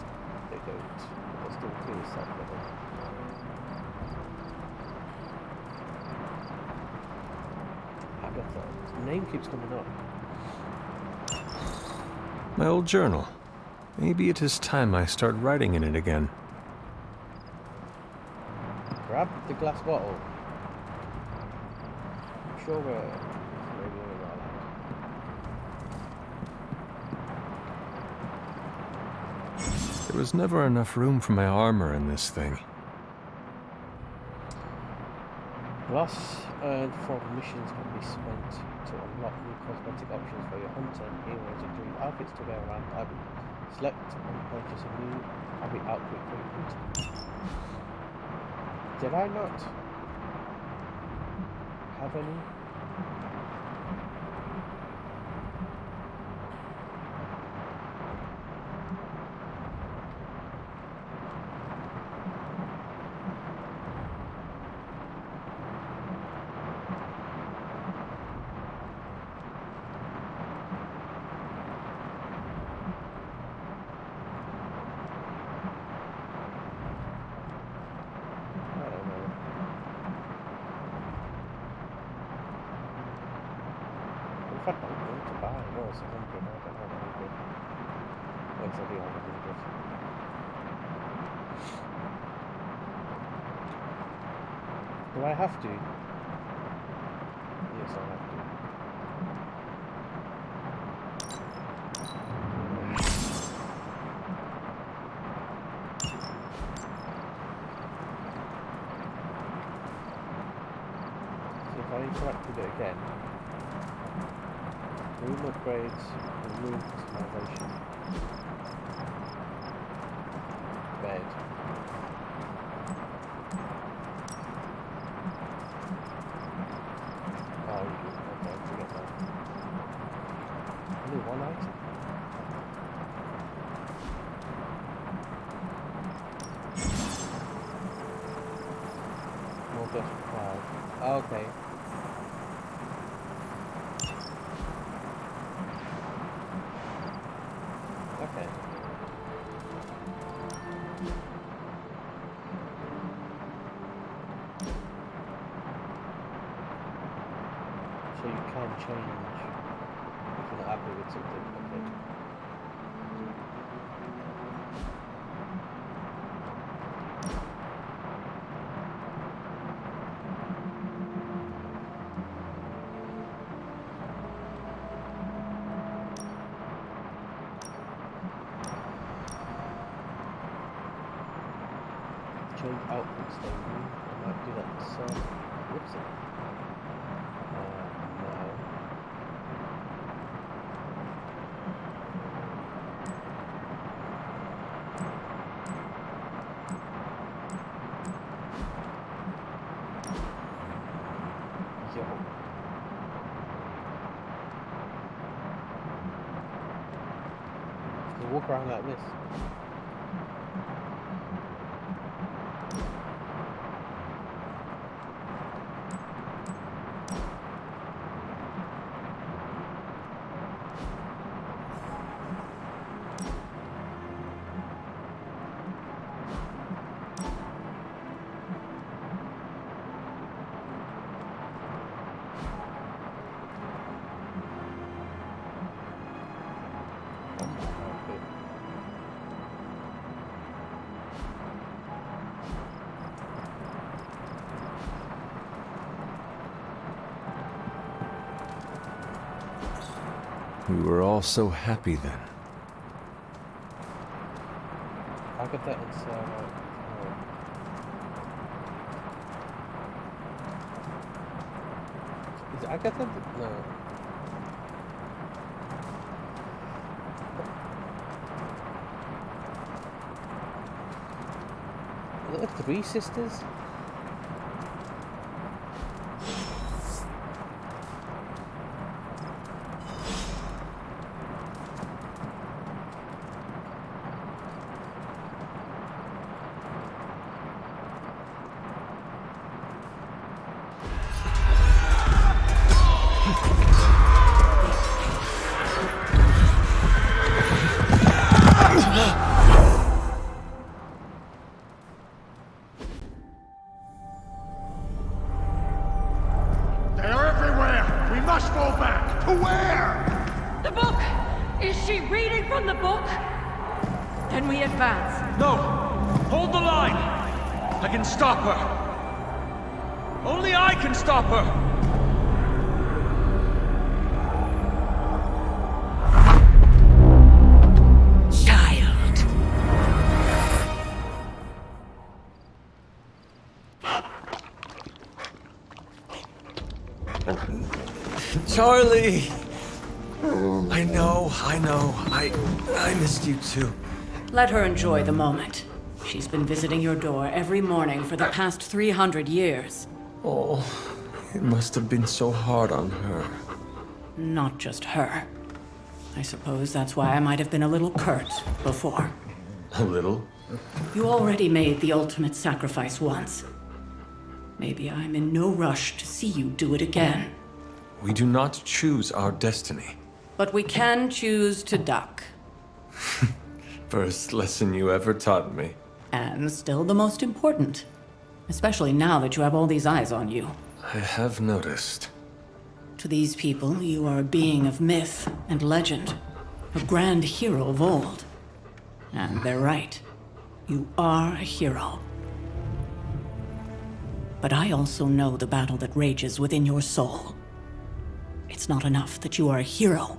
they don't, but I still feel sad for them. Agatha, the name keeps coming up. My old journal. Maybe it is time I start writing in it again. Grab the glass bottle. I'm sure we're maybe allowed. There was never enough room for my armor in this thing. Glass earned from missions can be spent to unlock new cosmetic options for your hunter and heroes, including outfits to wear around Abbey. Select and purchase a new Abbey outfit for your hunter. Did I not have any? In fact, I'm going to buy it. No, it's 100. I don't have 100. Wait till the 100. Do I have to? Yes, I have to. So if I interact with it again, room upgrades, room customization, bed. Oh, okay, to get that. Only one item. More just 5. Oh, okay. Okay. So you can change if you're not happy with something. Okay. Change outfits maybe. I might do that for some. Whoops. No. Yo. crying like this. We were all so happy then. Agatha and Sarah. Is Agatha? No. Are there 3 sisters? Charlie! I know. I missed you too. Let her enjoy the moment. She's been visiting your door every morning for the past 300 years. Oh, it must have been so hard on her. Not just her. I suppose that's why I might have been a little curt before. A little? You already made the ultimate sacrifice once. Maybe I'm in no rush to see you do it again. We do not choose our destiny. But we can choose to duck. First lesson you ever taught me. And still the most important. Especially now that you have all these eyes on you. I have noticed. To these people, you are a being of myth and legend. A grand hero of old. And they're right. You are a hero. But I also know the battle that rages within your soul. It's not enough that you are a hero.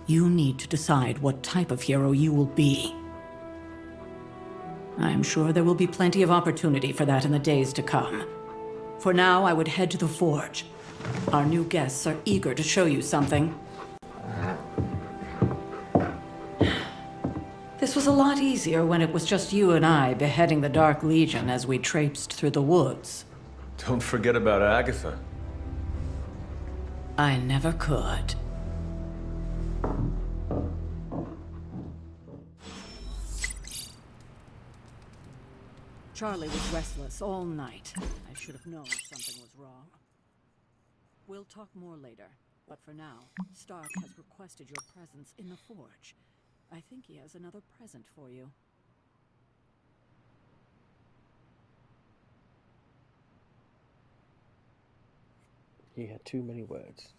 You need to decide what type of hero you will be. I'm sure there will be plenty of opportunity for that in the days to come. For now, I would head to the forge. Our new guests are eager to show you something. This was a lot easier when it was just you and I beheading the Dark Legion as we traipsed through the woods. Don't forget about Agatha. I never could. Charlie was restless all night. I should have known something was wrong. We'll talk more later, but for now, Stark has requested your presence in the forge. I think he has another present for you. He had too many words.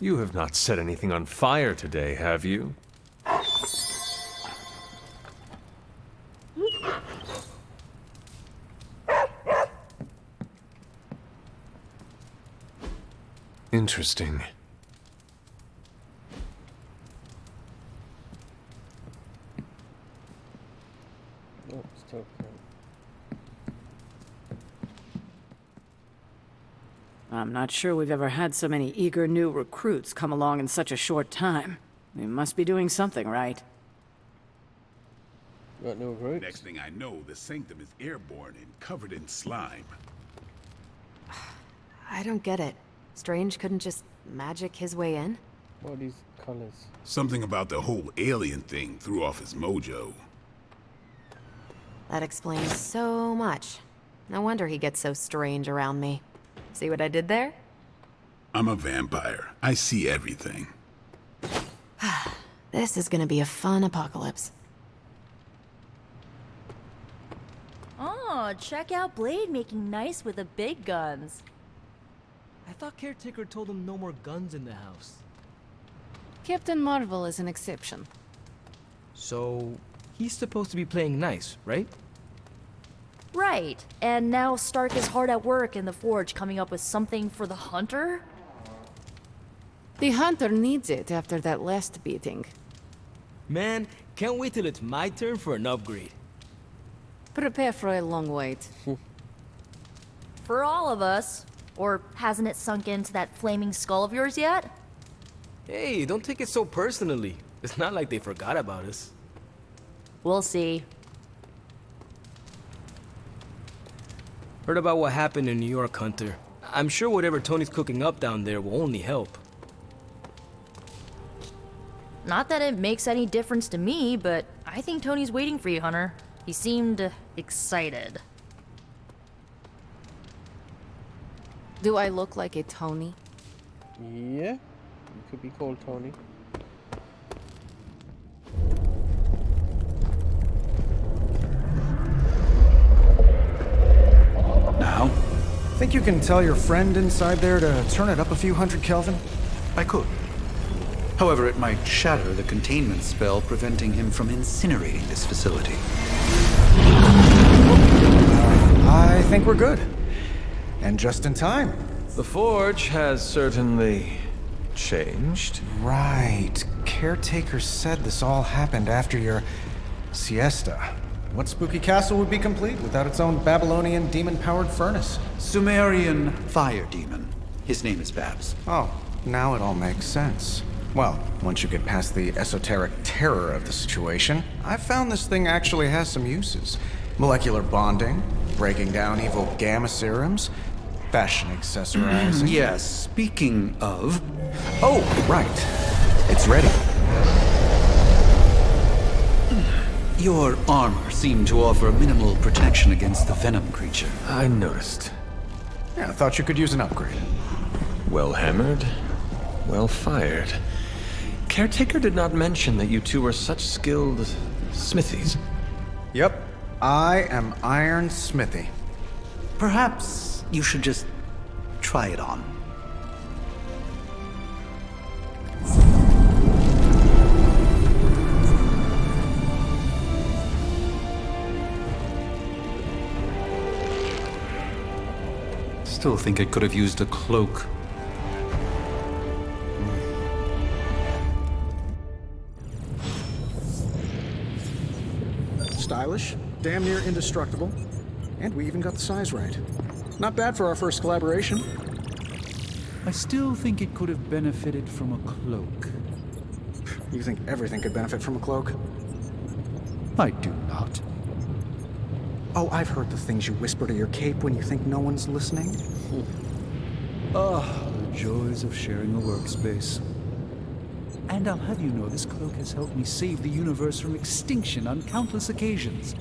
You have not set anything on fire today, have you? Interesting. Oh, still can't. I'm not sure we've ever had so many eager new recruits come along in such a short time. We must be doing something right. Got no recruits? Next thing I know, the sanctum is airborne and covered in slime. I don't get it. Strange couldn't just magic his way in? What are these colors? Something about the whole alien thing threw off his mojo. That explains so much. No wonder he gets so strange around me. See what I did there? I'm a vampire. I see everything. This is gonna be a fun apocalypse. Oh, check out Blade making nice with the big guns. I thought Caretaker told him no more guns in the house. Captain Marvel is an exception. So, he's supposed to be playing nice, right? Right, and now Stark is hard at work in the Forge coming up with something for the Hunter? The Hunter needs it after that last beating. Man, can't wait till it's my turn for an upgrade. Prepare for a long wait. For all of us. Or hasn't it sunk into that flaming skull of yours yet? Hey, don't take it so personally. It's not like they forgot about us. We'll see. Heard about what happened in New York, Hunter. I'm sure whatever Tony's cooking up down there will only help. Not that it makes any difference to me, but I think Tony's waiting for you, Hunter. He seemed excited. Do I look like a Tony? Yeah, you could be called Tony. Now? Think you can tell your friend inside there to turn it up a few hundred Kelvin? I could. However, it might shatter the containment spell preventing him from incinerating this facility. I think we're good. And just in time. The Forge has certainly changed. Right. Caretaker said this all happened after your siesta. What spooky castle would be complete without its own Babylonian demon-powered furnace? Sumerian fire demon. His name is Babs. Oh, now it all makes sense. Well, once you get past the esoteric terror of the situation, I've found this thing actually has some uses. Molecular bonding, breaking down evil gamma serums, fashion accessorizing. Yes, speaking of... Oh, right. It's ready. Your armor seemed to offer minimal protection against the venom creature. I noticed. Yeah, I thought you could use an upgrade. Well hammered, well fired. Caretaker did not mention that you two were such skilled smithies. Yep. I am Iron Smithy. Perhaps you should just try it on. Still think I could have used a cloak. Stylish, damn near indestructible, and we even got the size right. Not bad for our first collaboration. I still think it could have benefited from a cloak. You think everything could benefit from a cloak? I do not. Oh, I've heard the things you whisper to your cape when you think no one's listening. Ah, the joys of sharing a workspace. And I'll have you know this cloak has helped me save the universe from extinction on countless occasions.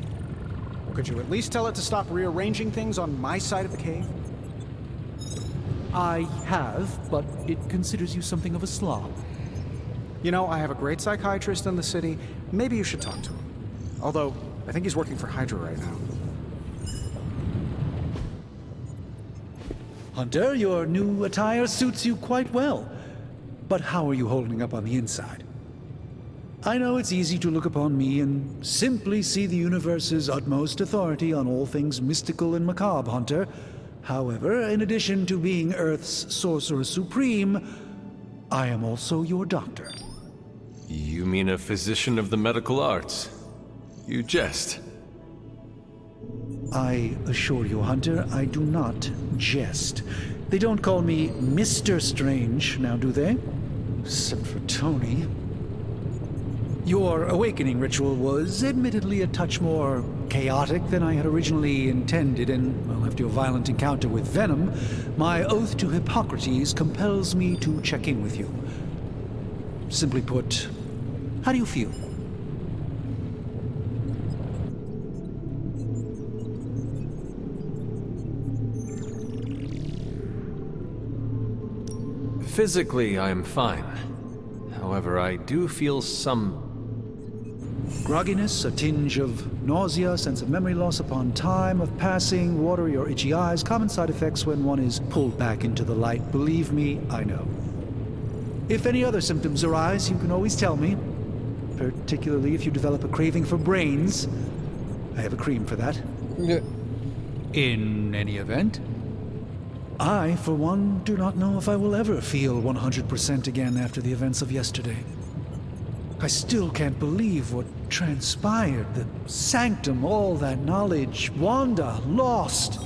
Could you at least tell it to stop rearranging things on my side of the cave? I have, but it considers you something of a slob. You know, I have a great psychiatrist in the city. Maybe you should talk to him. Although, I think he's working for Hydra right now. Hunter, your new attire suits you quite well. But how are you holding up on the inside? I know it's easy to look upon me and simply see the universe's utmost authority on all things mystical and macabre, Hunter. However, in addition to being Earth's Sorcerer Supreme, I am also your doctor. You mean a physician of the medical arts? You jest. I assure you, Hunter, I do not jest. They don't call me Mr. Strange, now do they? Except for Tony. Your awakening ritual was admittedly a touch more chaotic than I had originally intended, and, well, after your violent encounter with Venom, my oath to Hippocrates compels me to check in with you. Simply put, how do you feel? Physically, I am fine. However, I do feel some grogginess, a tinge of nausea, sense of memory loss upon time of passing, watery or itchy eyes, common side effects when one is pulled back into the light. Believe me, I know. If any other symptoms arise, you can always tell me, particularly if you develop a craving for brains. I have a cream for that. In any event, I, for one, do not know if I will ever feel 100% again after the events of yesterday. I still can't believe what transpired. The sanctum, all that knowledge, Wanda, lost.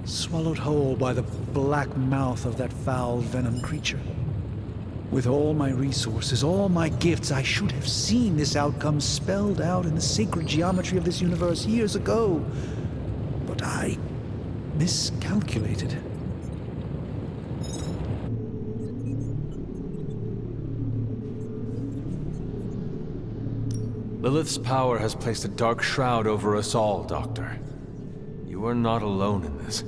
Swallowed whole by the black mouth of that foul venom creature. With all my resources, all my gifts, I should have seen this outcome spelled out in the sacred geometry of this universe years ago. But I miscalculated. Lilith's power has placed a dark shroud over us all, Doctor. You are not alone in this.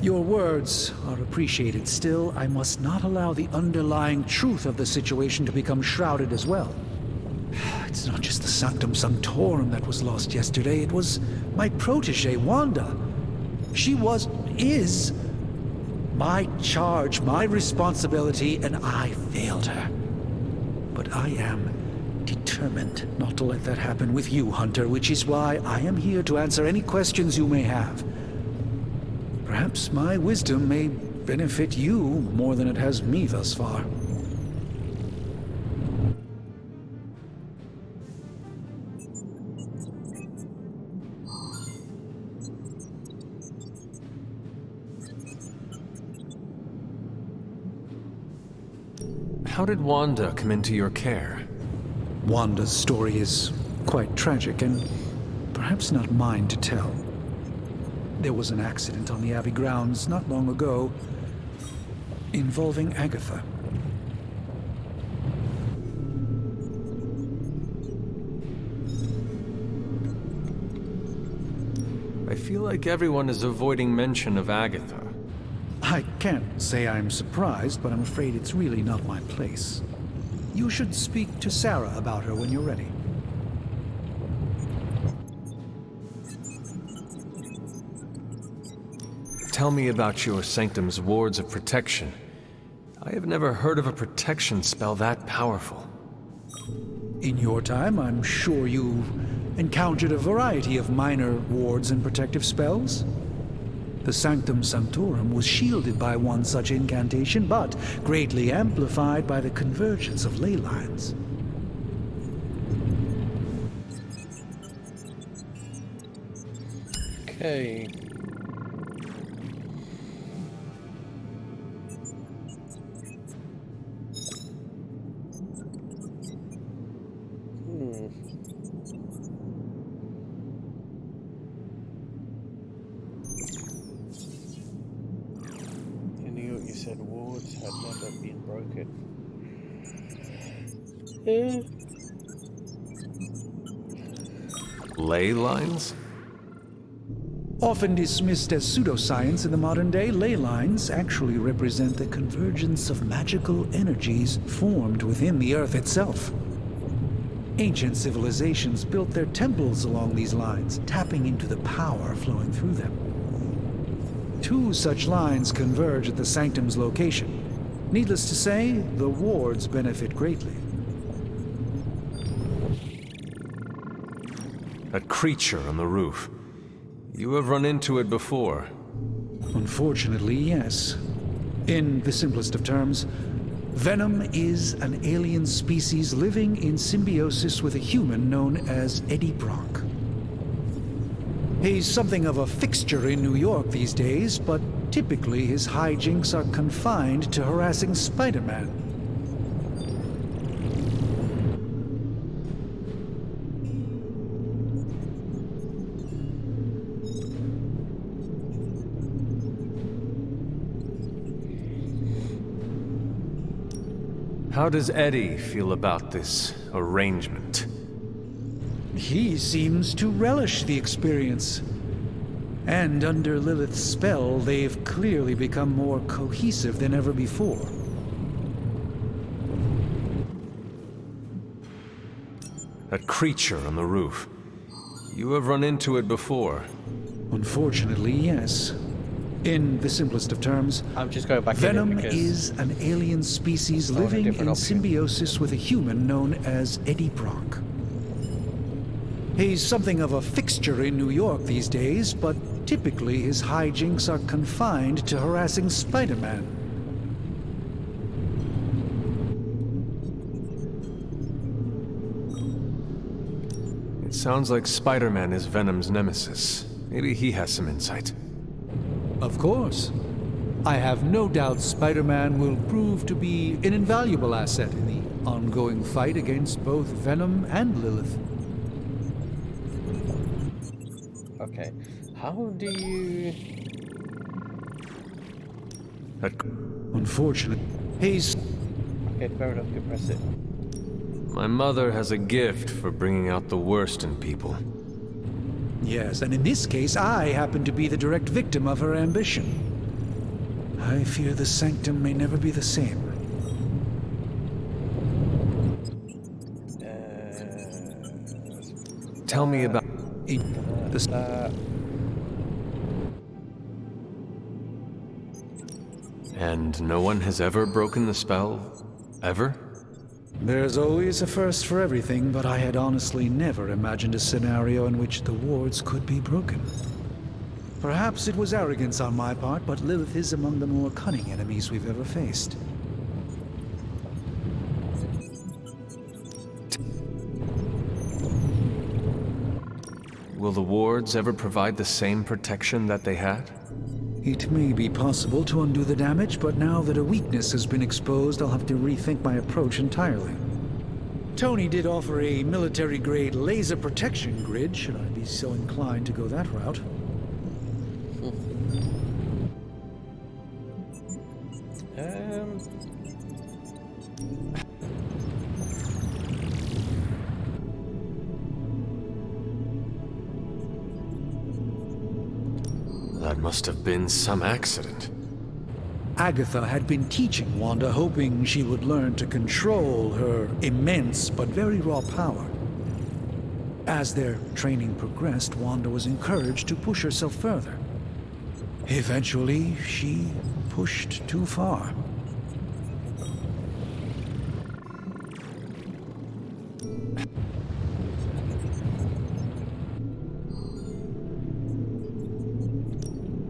Your words are appreciated. Still, I must not allow the underlying truth of the situation to become shrouded as well. It's not just the Sanctum Sanctorum that was lost yesterday. It was my protege, Wanda. She is my charge, my responsibility, and I failed her. But I am determined not to let that happen with you, Hunter, which is why I am here to answer any questions you may have. Perhaps my wisdom may benefit you more than it has me thus far. How did Wanda come into your care? Wanda's story is quite tragic and perhaps not mine to tell. There was an accident on the Abbey grounds not long ago involving Agatha. I feel like everyone is avoiding mention of Agatha. I can't say I'm surprised, but I'm afraid it's really not my place. You should speak to Sarah about her when you're ready. Tell me about your Sanctum's wards of protection. I have never heard of a protection spell that powerful. In your time, I'm sure you've encountered a variety of minor wards and protective spells. The Sanctum Sanctorum was shielded by one such incantation, but greatly amplified by the convergence of ley lines. Okay. You said wards had never been broken. Ley lines? Often dismissed as pseudoscience in the modern day, ley lines actually represent the convergence of magical energies formed within the Earth itself. Ancient civilizations built their temples along these lines, tapping into the power flowing through them. Two such lines converge at the Sanctum's location. Needless to say, the wards benefit greatly. That creature on the roof. You have run into it before. Unfortunately, yes. In the simplest of terms, Venom is an alien species living in symbiosis with a human known as Eddie Brock. He's something of a fixture in New York these days, but typically his hijinks are confined to harassing Spider-Man. How does Eddie feel about this arrangement? He seems to relish the experience. And under Lilith's spell, they've clearly become more cohesive than ever before. That creature on the roof. You have run into it before. Unfortunately, yes. In the simplest of terms, I'm just going back Venom in it because is an alien species I want a living in different option. symbiosis with a human known as Eddie Brock. He's something of a fixture in New York these days, but typically his hijinks are confined to harassing Spider-Man. It sounds like Spider-Man is Venom's nemesis. Maybe he has some insight. Of course. I have no doubt Spider-Man will prove to be an invaluable asset in the ongoing fight against both Venom and Lilith. Okay. How do you... Unfortunately, he's... Okay, fair enough, you press it. My mother has a gift for bringing out the worst in people. Yes, and in this case, I happen to be the direct victim of her ambition. I fear the sanctum may never be the same. Tell me about... And no one has ever broken the spell? Ever? There's always a first for everything, but I had honestly never imagined a scenario in which the wards could be broken. Perhaps it was arrogance on my part, but Lilith is among the more cunning enemies we've ever faced. Will the wards ever provide the same protection that they had? It may be possible to undo the damage, but now that a weakness has been exposed, I'll have to rethink my approach entirely. Tony did offer a military-grade laser protection grid, should I be so inclined to go that route. That must have been some accident. Agatha had been teaching Wanda, hoping she would learn to control her immense but very raw power. As their training progressed, Wanda was encouraged to push herself further. Eventually, she pushed too far.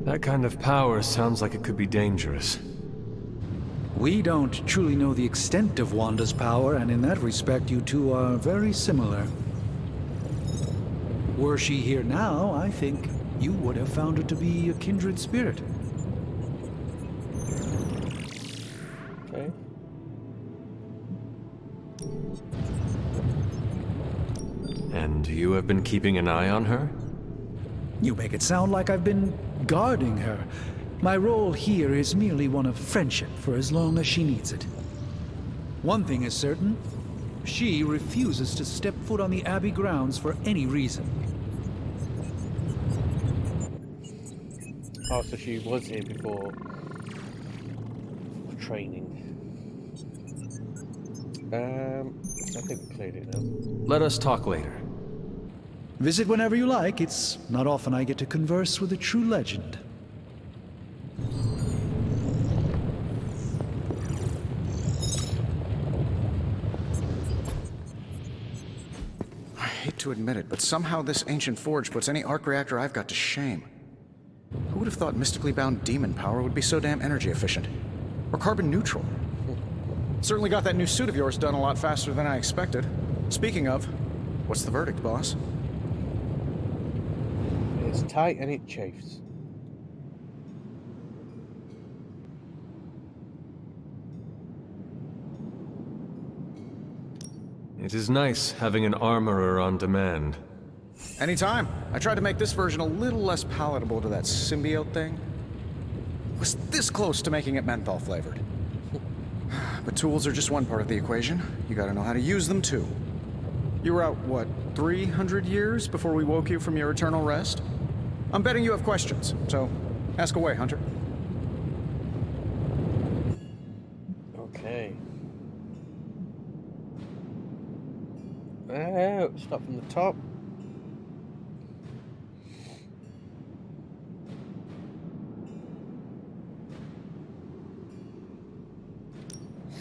That kind of power sounds like it could be dangerous. We don't truly know the extent of Wanda's power, and in that respect, you two are very similar. Were she here now, I think you would have found her to be a kindred spirit. Okay. And you have been keeping an eye on her? You make it sound like I've been guarding her. My role here is merely one of friendship for as long as she needs it. One thing is certain, she refuses to step foot on the Abbey grounds for any reason. Oh, so she was here before training. I think we cleared it now. Let us talk later. Visit whenever you like. It's not often I get to converse with a true legend. I hate to to admit it, but somehow this ancient forge puts any arc reactor I've got to shame. Who would have thought mystically bound demon power would be so damn energy efficient? Or carbon neutral? Certainly got that new suit of yours done a lot faster than I expected. Speaking of, what's the verdict, boss? It's tight and it chafes. It is nice having an armorer on demand. Anytime. I tried to make this version a little less palatable to that symbiote thing. Was this close to making it menthol flavored. But tools are just one part of the equation. You gotta know how to use them too. You were out, what, 300 years before we woke you from your eternal rest? I'm betting you have questions, so ask away, Hunter. Okay. Start from the top.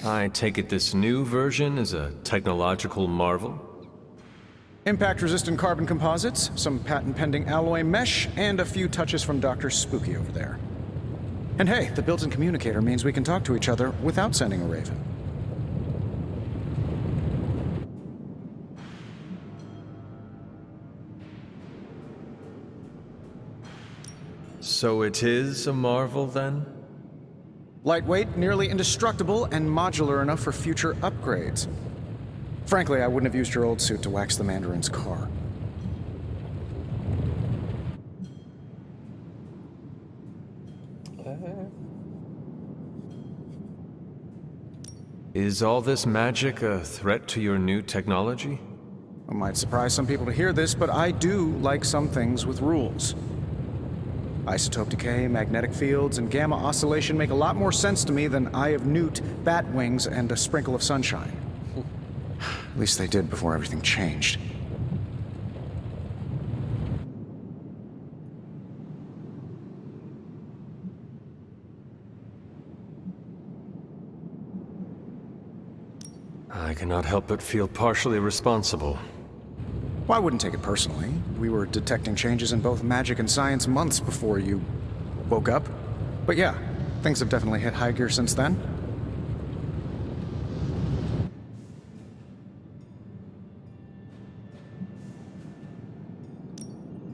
I take it this new version is a technological marvel? Impact-resistant carbon composites, some patent-pending alloy mesh, and a few touches from Dr. Spooky over there. And hey, the built-in communicator means we can talk to each other without sending a raven. So it is a marvel, then? Lightweight, nearly indestructible, and modular enough for future upgrades. Frankly, I wouldn't have used your old suit to wax the Mandarin's car. Is all this magic a threat to your new technology? It might surprise some people to hear this, but I do like some things with rules. Isotope decay, magnetic fields, and gamma oscillation make a lot more sense to me than Eye of Newt, bat wings, and a sprinkle of sunshine. At least they did before everything changed. I cannot help but feel partially responsible. Well, I wouldn't take it personally. We were detecting changes in both magic and science months before you woke up. But yeah, things have definitely hit high gear since then.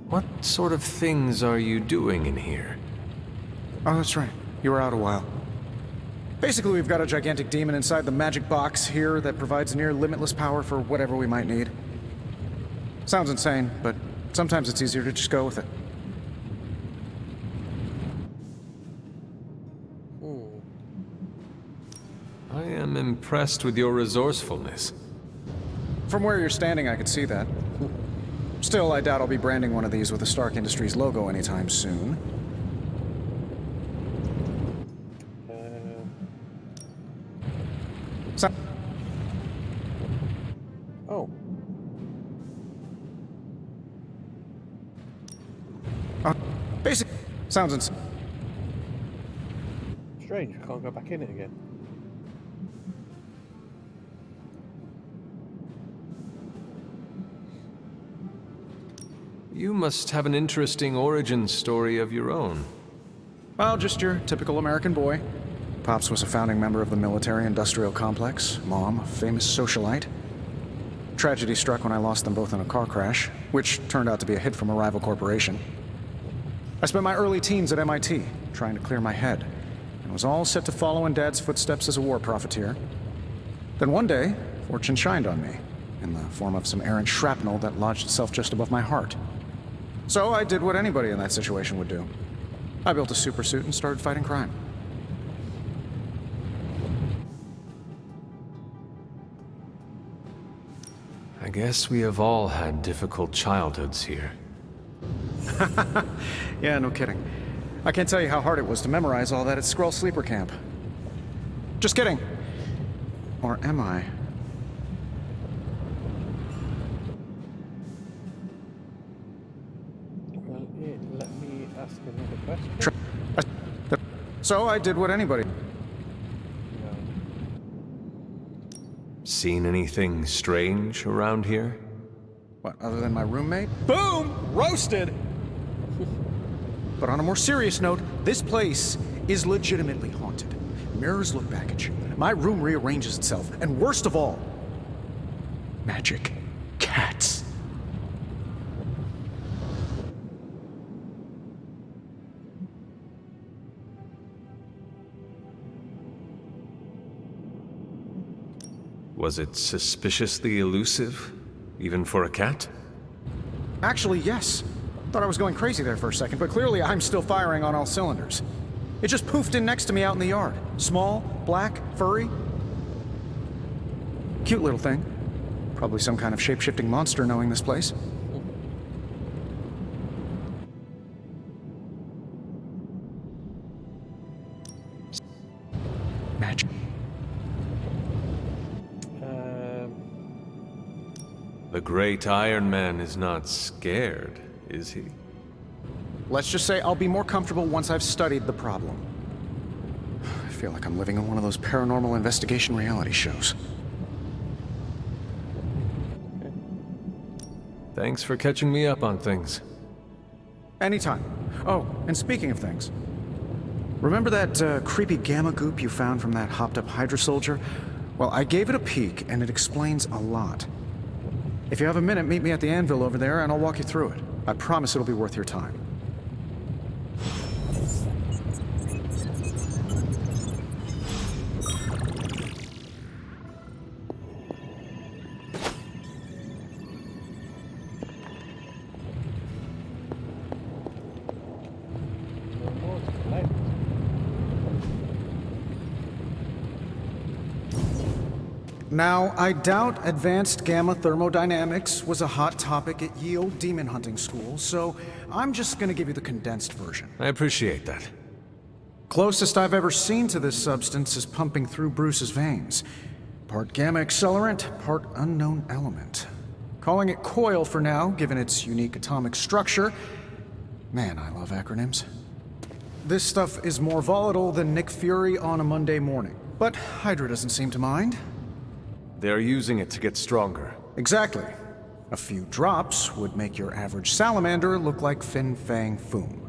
What sort of things are you doing in here? Oh, that's right. You were out a while. Basically, we've got a gigantic demon inside the magic box here that provides near limitless power for whatever we might need. Sounds insane, but sometimes it's easier to just go with it. I am impressed with your resourcefulness. From where you're standing, I could see that. Still, I doubt I'll be branding one of these with the Stark Industries logo anytime soon. Oh. Basic sounds insane. Strange, I can't go back in it again. You must have an interesting origin story of your own. Well, just your typical American boy. Pops was a founding member of the military-industrial complex. Mom, a famous socialite. Tragedy struck when I lost them both in a car crash, which turned out to be a hit from a rival corporation. I spent my early teens at MIT, trying to clear my head, and was all set to follow in Dad's footsteps as a war profiteer. Then one day, fortune shined on me, in the form of some errant shrapnel that lodged itself just above my heart. So I did what anybody in that situation would do. I built a supersuit and started fighting crime. I guess we have all had difficult childhoods here. Yeah, no kidding. I can't tell you how hard it was to memorize all that at Skrull Sleeper Camp. Just kidding. Or am I? Well, let me ask another question. So I did what anybody... Seen anything strange around here? What, other than my roommate? Boom! Roasted! But on a more serious note, this place is legitimately haunted. Mirrors look back at you. My room rearranges itself. And worst of all, magic cats. Was it suspiciously elusive, even for a cat? Actually, yes. Thought I was going crazy there for a second, but clearly I'm still firing on all cylinders. It just poofed in next to me out in the yard. Small, black, furry. Cute little thing. Probably some kind of shape-shifting monster knowing this place. Magic. The great Iron Man is not scared, is he? Let's just say I'll be more comfortable once I've studied the problem. I feel like I'm living in one of those paranormal investigation reality shows. Thanks for catching me up on things. Anytime. Oh, and speaking of things, remember that creepy gamma goop you found from that hopped-up Hydra soldier? Well, I gave it a peek, and it explains a lot. If you have a minute, meet me at the anvil over there, and I'll walk you through it. I promise it'll be worth your time. Now, I doubt advanced gamma thermodynamics was a hot topic at Ye Olde Demon Hunting School, so I'm just gonna give you the condensed version. I appreciate that. Closest I've ever seen to this substance is pumping through Bruce's veins. Part gamma accelerant, part unknown element. Calling it coil for now, given its unique atomic structure. Man, I love acronyms. This stuff is more volatile than Nick Fury on a Monday morning, but Hydra doesn't seem to mind. They're using it to get stronger. Exactly. A few drops would make your average salamander look like Fin Fang Foom.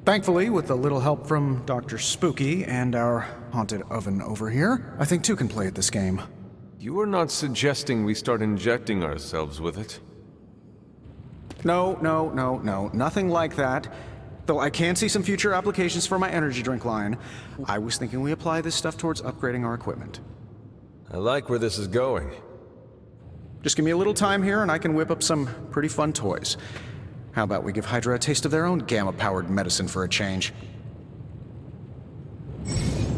Thankfully, with a little help from Dr. Spooky and our haunted oven over here, I think two can play at this game. You are not suggesting we start injecting ourselves with it? No, nothing like that. Though I can see some future applications for my energy drink line. I was thinking we apply this stuff towards upgrading our equipment. I like where this is going. Just give me a little time here and I can whip up some pretty fun toys. How about we give Hydra a taste of their own gamma-powered medicine for a change?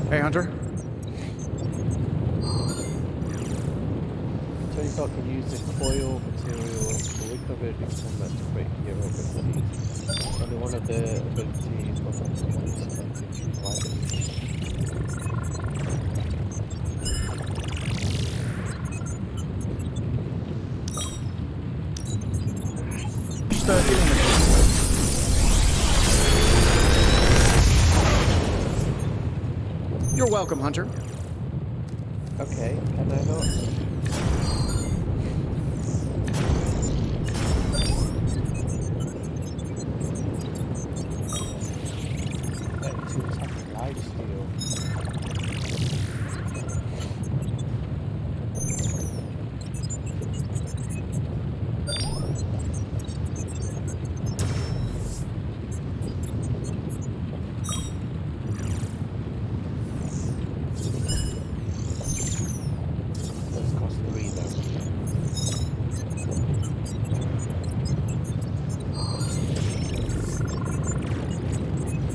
Hey, Hunter. Tony Stark can use the coil material to recover its combat to break hero abilities. Only one of the abilities was You're welcome, Hunter. Okay, can I not?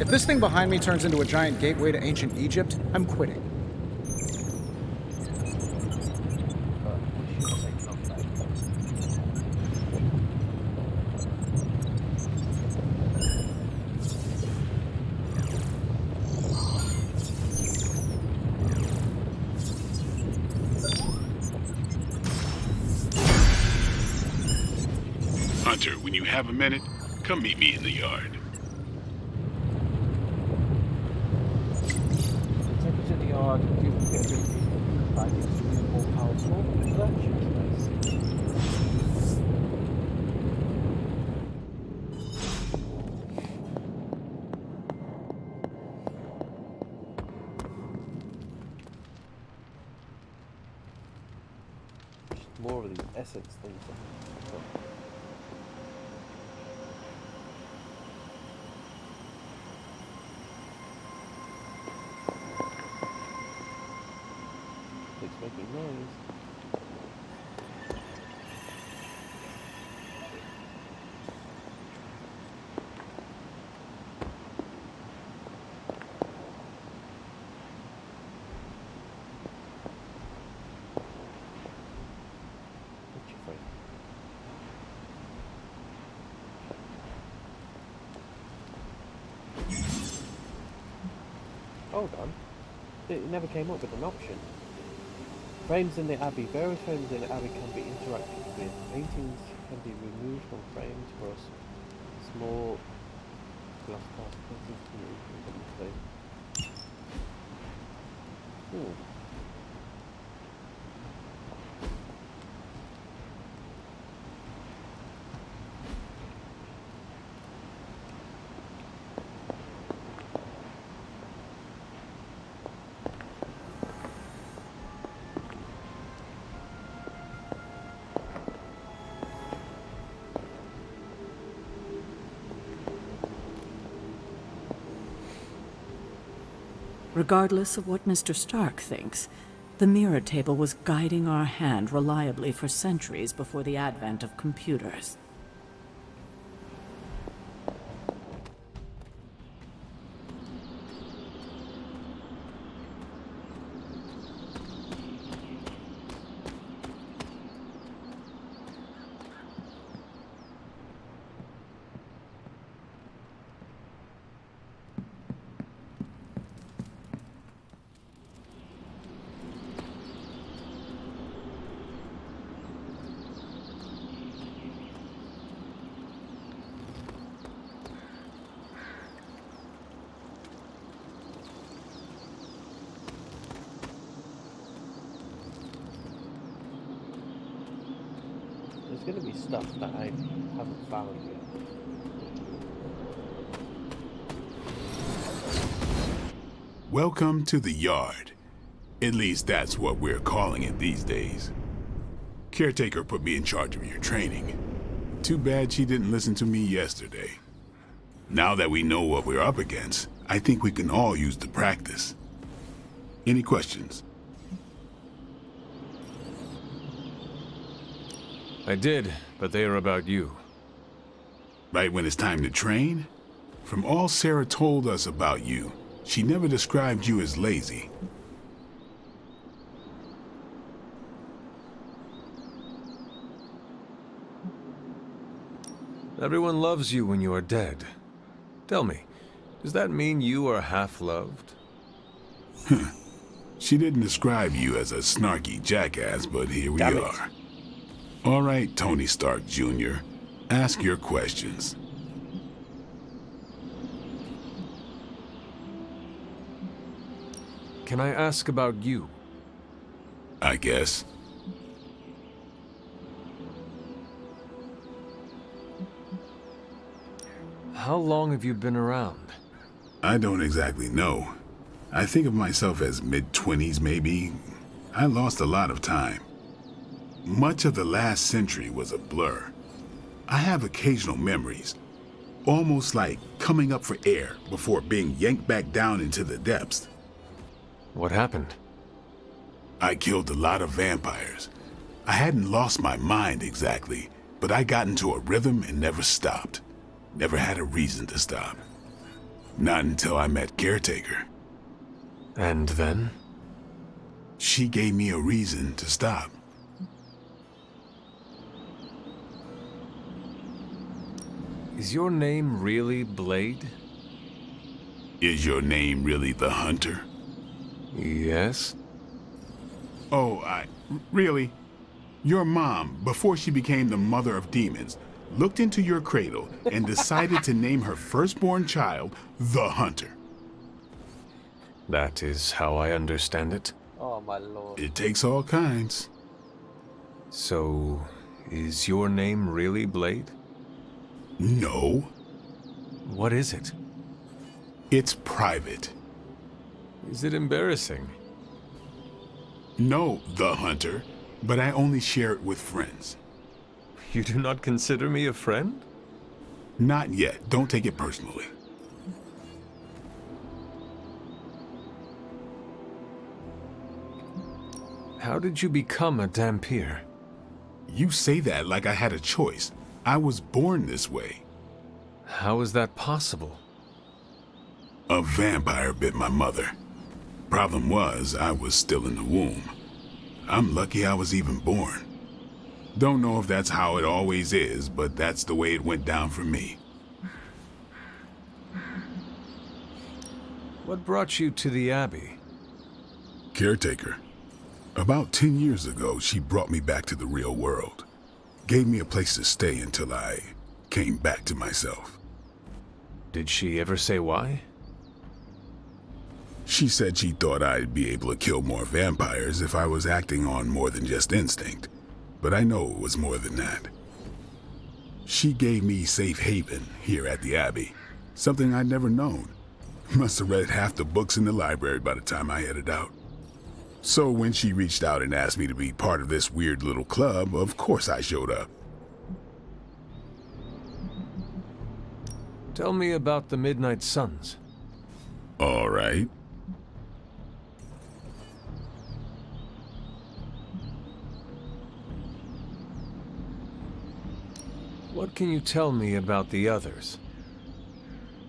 If this thing behind me turns into a giant gateway to ancient Egypt, I'm quitting. Hunter, when you have a minute, come meet me in the yard. more of these essence things. It's making noise. Hold on. It never came up with an option. Frames in the Abbey. Various frames in the Abbey can be interacted with. Paintings can be removed from frames for us. Small glass cast paintings can be removed from frames. Regardless of what Mr. Stark thinks, the mirror table was guiding our hand reliably for centuries before the advent of computers. There's going to be stuff that I haven't found yet. Welcome to the yard. At least that's what we're calling it these days. Caretaker put me in charge of your training. Too bad she didn't listen to me yesterday. Now that we know what we're up against, I think we can all use the practice. Any questions? I did, but they are about you. Right when it's time to train? From all Sarah told us about you, she never described you as lazy. Everyone loves you when you are dead. Tell me, does that mean you are half-loved? She didn't describe you as a snarky jackass, but here we are. All right, Tony Stark Jr., ask your questions. Can I ask about you? I guess. How long have you been around? I don't exactly know. I think of myself as mid-20s, maybe. I lost a lot of time. Much of the last century was a blur. I have occasional memories, almost like coming up for air before being yanked back down into the depths. What happened? I killed a lot of vampires. I hadn't lost my mind exactly, but I got into a rhythm and never stopped. Never had a reason to stop. Not until I met Caretaker. And then? She gave me a reason to stop. Is your name really Blade? Is your name really the Hunter? Yes. Oh, really? Your mom, before she became the mother of demons, looked into your cradle and decided to name her firstborn child the Hunter. That is how I understand it. Oh my lord. It takes all kinds. So, is your name really Blade? No. What is it? It's private. Is it embarrassing? No, the Hunter. but I only share it with friends. You do not consider me a friend? Not yet. Don't take it personally. How did you become a Dampier? You say that like I had a choice. I was born this way. How is that possible? A vampire bit my mother. Problem was, I was still in the womb. I'm lucky I was even born. Don't know if that's how it always is, but that's the way it went down for me. What brought you to the Abbey? Caretaker. About 10 years ago, she brought me back to the real world. Gave me a place to stay until I came back to myself. Did she ever say why? She said she thought I'd be able to kill more vampires if I was acting on more than just instinct. But I know it was more than that. She gave me safe haven here at the Abbey. Something I'd never known. Must have read half the books in the library by the time I headed out. So when she reached out and asked me to be part of this weird little club, of course I showed up. Tell me about the Midnight Suns. All right. What can you tell me about the others?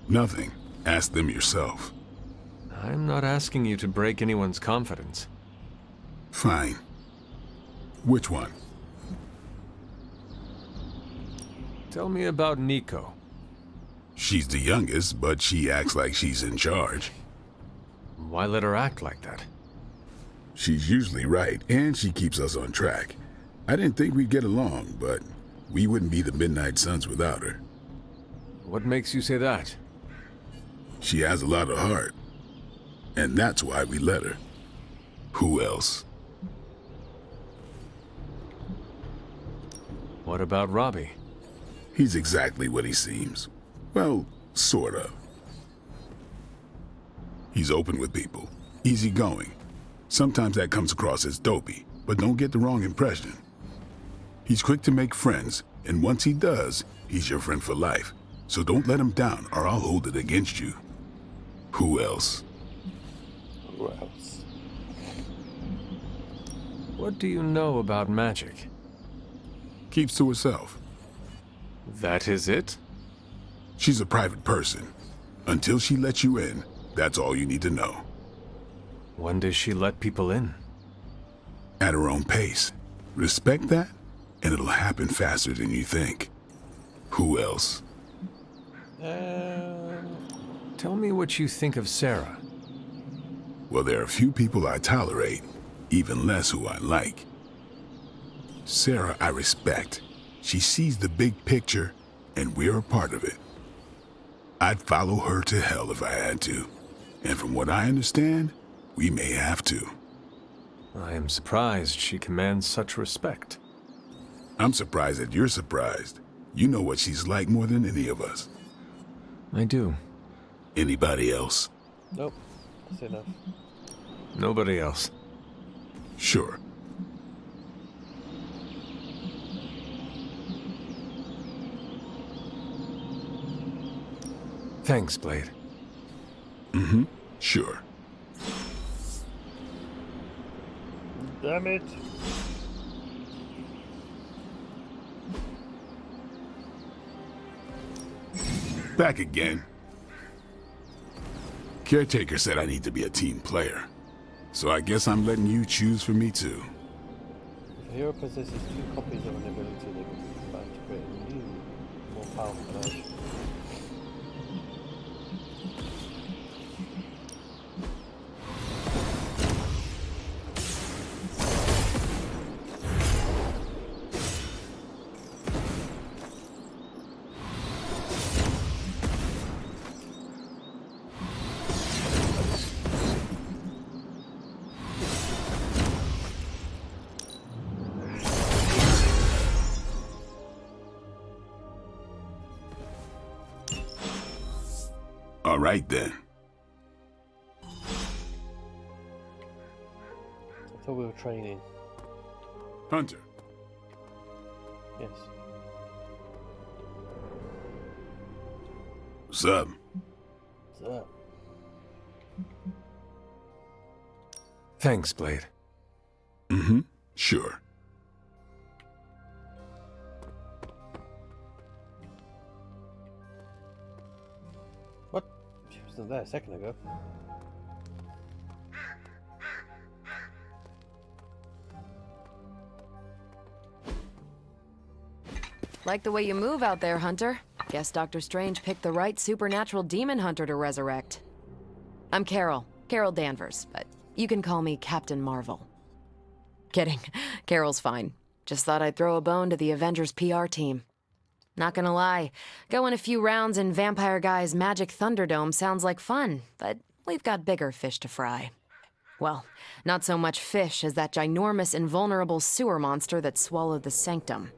Nothing. Ask them yourself. I'm not asking you to break anyone's confidence. Fine. Which one? Tell me about Nico. She's the youngest, but she acts like she's in charge. Why let her act like that? She's usually right, and she keeps us on track. I didn't think we'd get along, but we wouldn't be the Midnight Suns without her. What makes you say that? She has a lot of heart, and that's why we let her. Who else? What about Robbie? He's exactly what he seems. Well, sort of. He's open with people, easygoing. Sometimes that comes across as dopey, but don't get the wrong impression. He's quick to make friends, and once he does, he's your friend for life. So don't let him down, or I'll hold it against you. Who else? Who else? What do you know about magic? Keeps to herself. That is it? She's a private person. Until she lets you in, that's all you need to know. When does she let people in? At her own pace. Respect that, and it'll happen faster than you think. Who else? Tell me what you think of Sarah. Well, there are a few people I tolerate, even less who I like. Sarah I respect. She sees the big picture, and we're a part of it. I'd follow her to hell if I had to. And from what I understand, we may have to. I am surprised she commands such respect. I'm surprised that you're surprised. You know what she's like more than any of us. I do. Anybody else? Nope. That's enough. Nobody else. Sure. Thanks, Blade. Mm-hmm. Sure. Damn it. Back again. Caretaker said I need to be a team player. So I guess I'm letting you choose for me too. If a hero possesses 2 copies of an ability, they can combine to create a new, more powerful version. All right then. I thought we were training. Hunter. Yes. What's up? What's up? Thanks, Blade. Mm-hmm. Sure. What? She wasn't there a second ago. Like the way you move out there, Hunter. Guess Dr. Strange picked the right supernatural demon hunter to resurrect. I'm Carol Danvers, but you can call me Captain Marvel. Kidding. Carol's fine. Just thought I'd throw a bone to the Avengers PR team. Not gonna lie, going a few rounds in Vampire Guy's Magic Thunderdome sounds like fun, but we've got bigger fish to fry. Well, not so much fish as that ginormous invulnerable sewer monster that swallowed the Sanctum.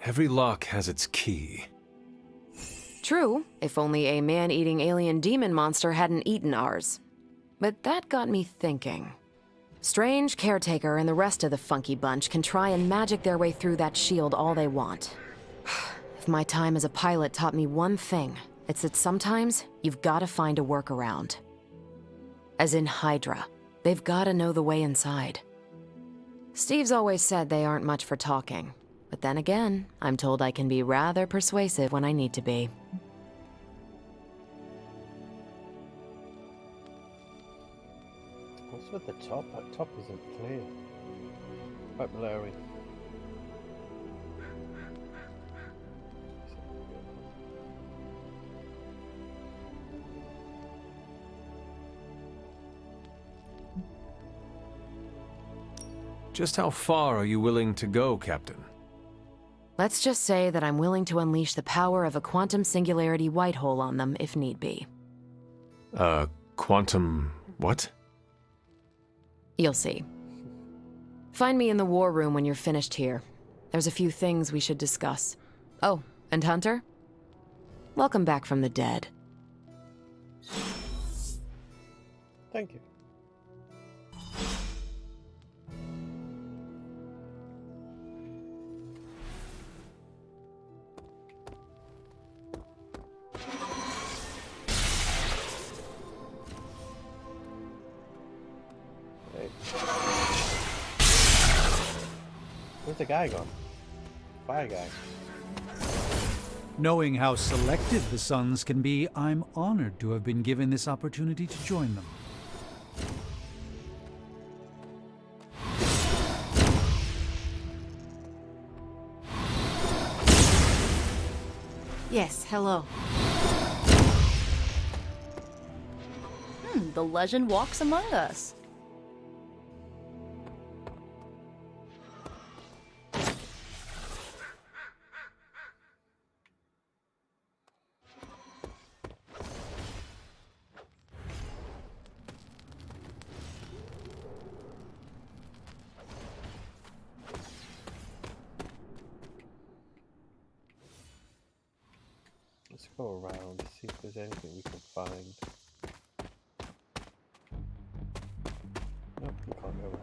Every lock has its key. True, if only a man-eating alien demon monster hadn't eaten ours. But that got me thinking. Strange, Caretaker, and the rest of the funky bunch can try and magic their way through that shield all they want. If my time as a pilot taught me one thing, it's that sometimes you've gotta find a workaround. As in Hydra, they've gotta know the way inside. Steve's always said they aren't much for talking. But then again, I'm told I can be rather persuasive when I need to be. What's with the top? That top isn't clear. Quite blurry. Just how far are you willing to go, Captain? Let's just say that I'm willing to unleash the power of a quantum singularity white hole on them if need be. Quantum what? You'll see. Find me in the war room when you're finished here. There's a few things we should discuss. Oh, and Hunter? Welcome back from the dead. Thank you. Where's the guy gone? Fire guy. Knowing how selective the Suns can be, I'm honored to have been given this opportunity to join them. Yes, hello. The legend walks among us. Let's go around, see if there's anything we can find. Nope, we can't go around.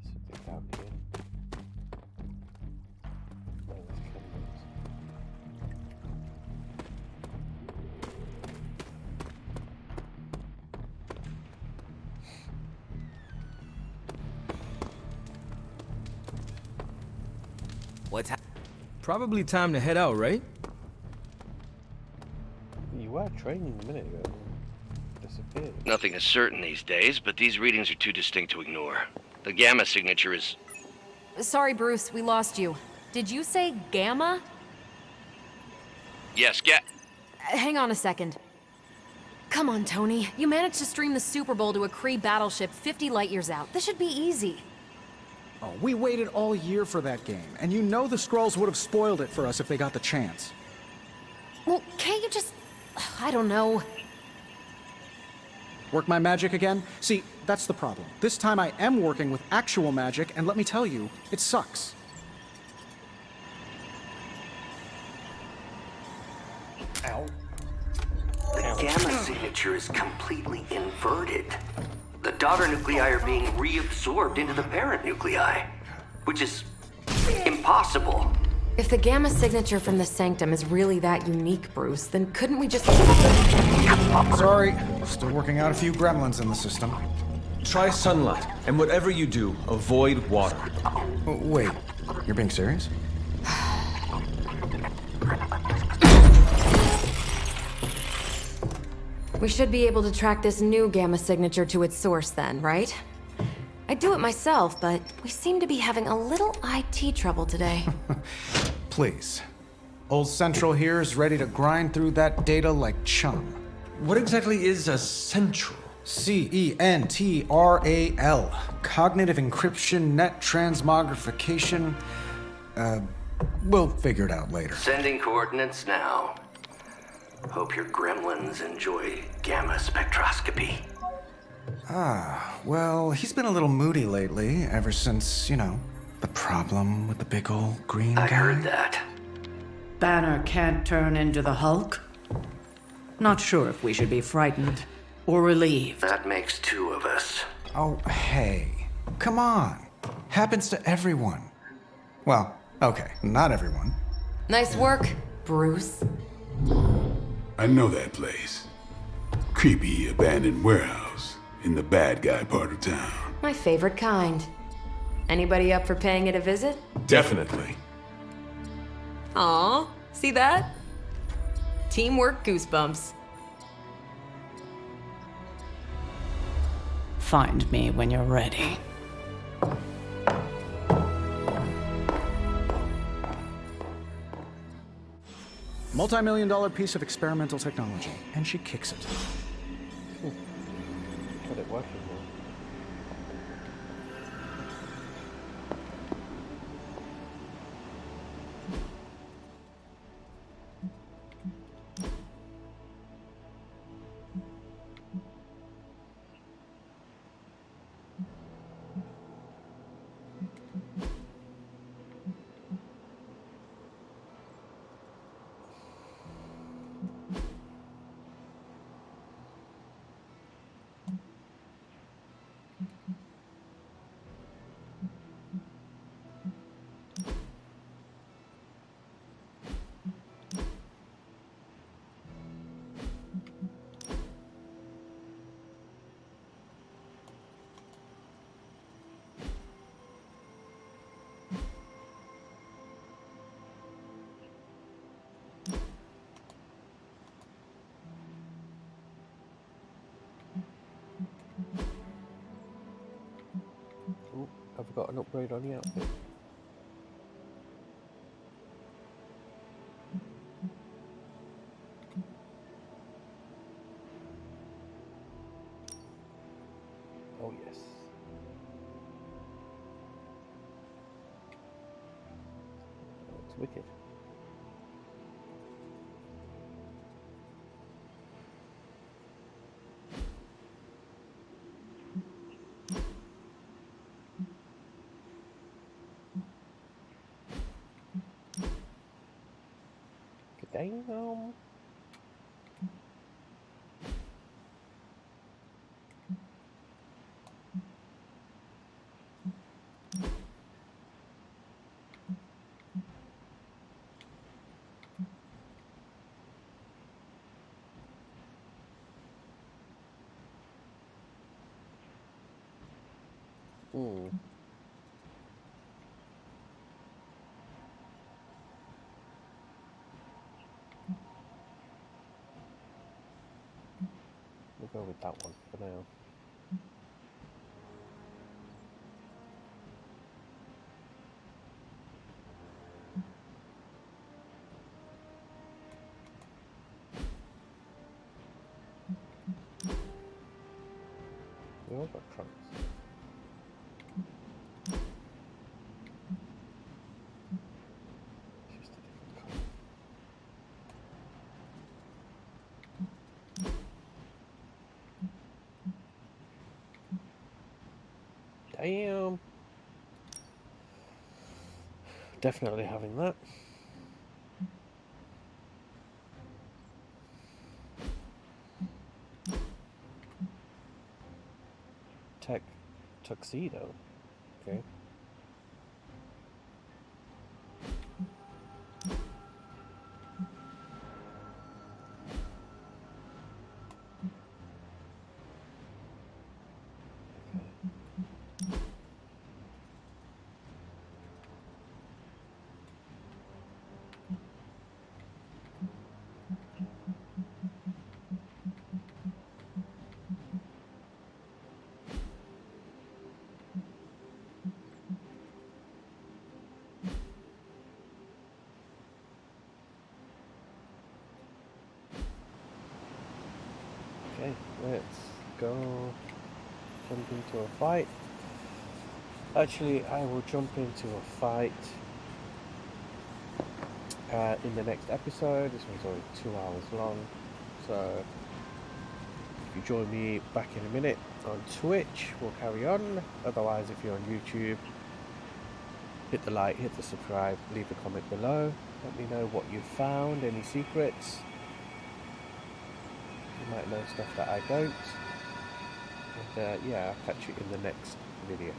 Something down here. No, there's cameras. Probably time to head out, right? You were training a minute ago. Disappeared. Nothing is certain these days, but these readings are too distinct to ignore. The gamma signature is... Sorry, Bruce, we lost you. Did you say Gamma? Yes, Hang on a second. Come on, Tony. You managed to stream the Super Bowl to a Kree battleship 50 light-years out. This should be easy. Oh, we waited all year for that game, and you know the Skrulls would have spoiled it for us if they got the chance. Well, can't you just... I don't know. Work my magic again? See, that's the problem. This time I am working with actual magic, and let me tell you, it sucks. Ow. The gamma signature is completely inverted. The daughter nuclei are being reabsorbed into the parent nuclei, which is impossible. If the gamma signature from the sanctum is really that unique, Bruce, then couldn't we just... Sorry, still working out a few gremlins in the system. Try sunlight, and whatever you do, avoid water. Oh, wait, you're being serious? We should be able to track this new gamma signature to its source then, right? I'd do it myself, but we seem to be having a little IT trouble today. Please. Old Central here is ready to grind through that data like chum. What exactly is a central? CENTRAL. Cognitive encryption, net transmogrification. We'll figure it out later. Sending coordinates now. Hope your gremlins enjoy gamma spectroscopy. Ah, well, he's been a little moody lately, ever since, you know, the problem with the big old green guy. I heard that. Banner can't turn into the Hulk? Not sure if we should be frightened or relieved. That makes two of us. Oh, hey. Come on. Happens to everyone. Well, okay, not everyone. Nice work, Bruce. I know that place. Creepy abandoned warehouse in the bad guy part of town. My favorite kind. Anybody up for paying it a visit? Definitely. Aw, see that? Teamwork goosebumps. Find me when you're ready. Multi-million-dollar piece of experimental technology, and she kicks it. Got it working now. Oh, I've got an upgrade on the outfit. Oh yes. That looks wicked. Damn. We'll go with that one for now. We all got trunks. It's just a different colour. definitely having that. Tuxedo. Okay. Okay, let's go jump into a fight. Actually, I will jump into a fight in the next episode. This one's only 2 hours long, so if you join me back in a minute on Twitch, we'll carry on. Otherwise, if you're on YouTube, hit the like, hit the subscribe, leave a comment below. Let me know what you found, any secrets. You might know stuff that I don't. And yeah, I'll catch you in the next video.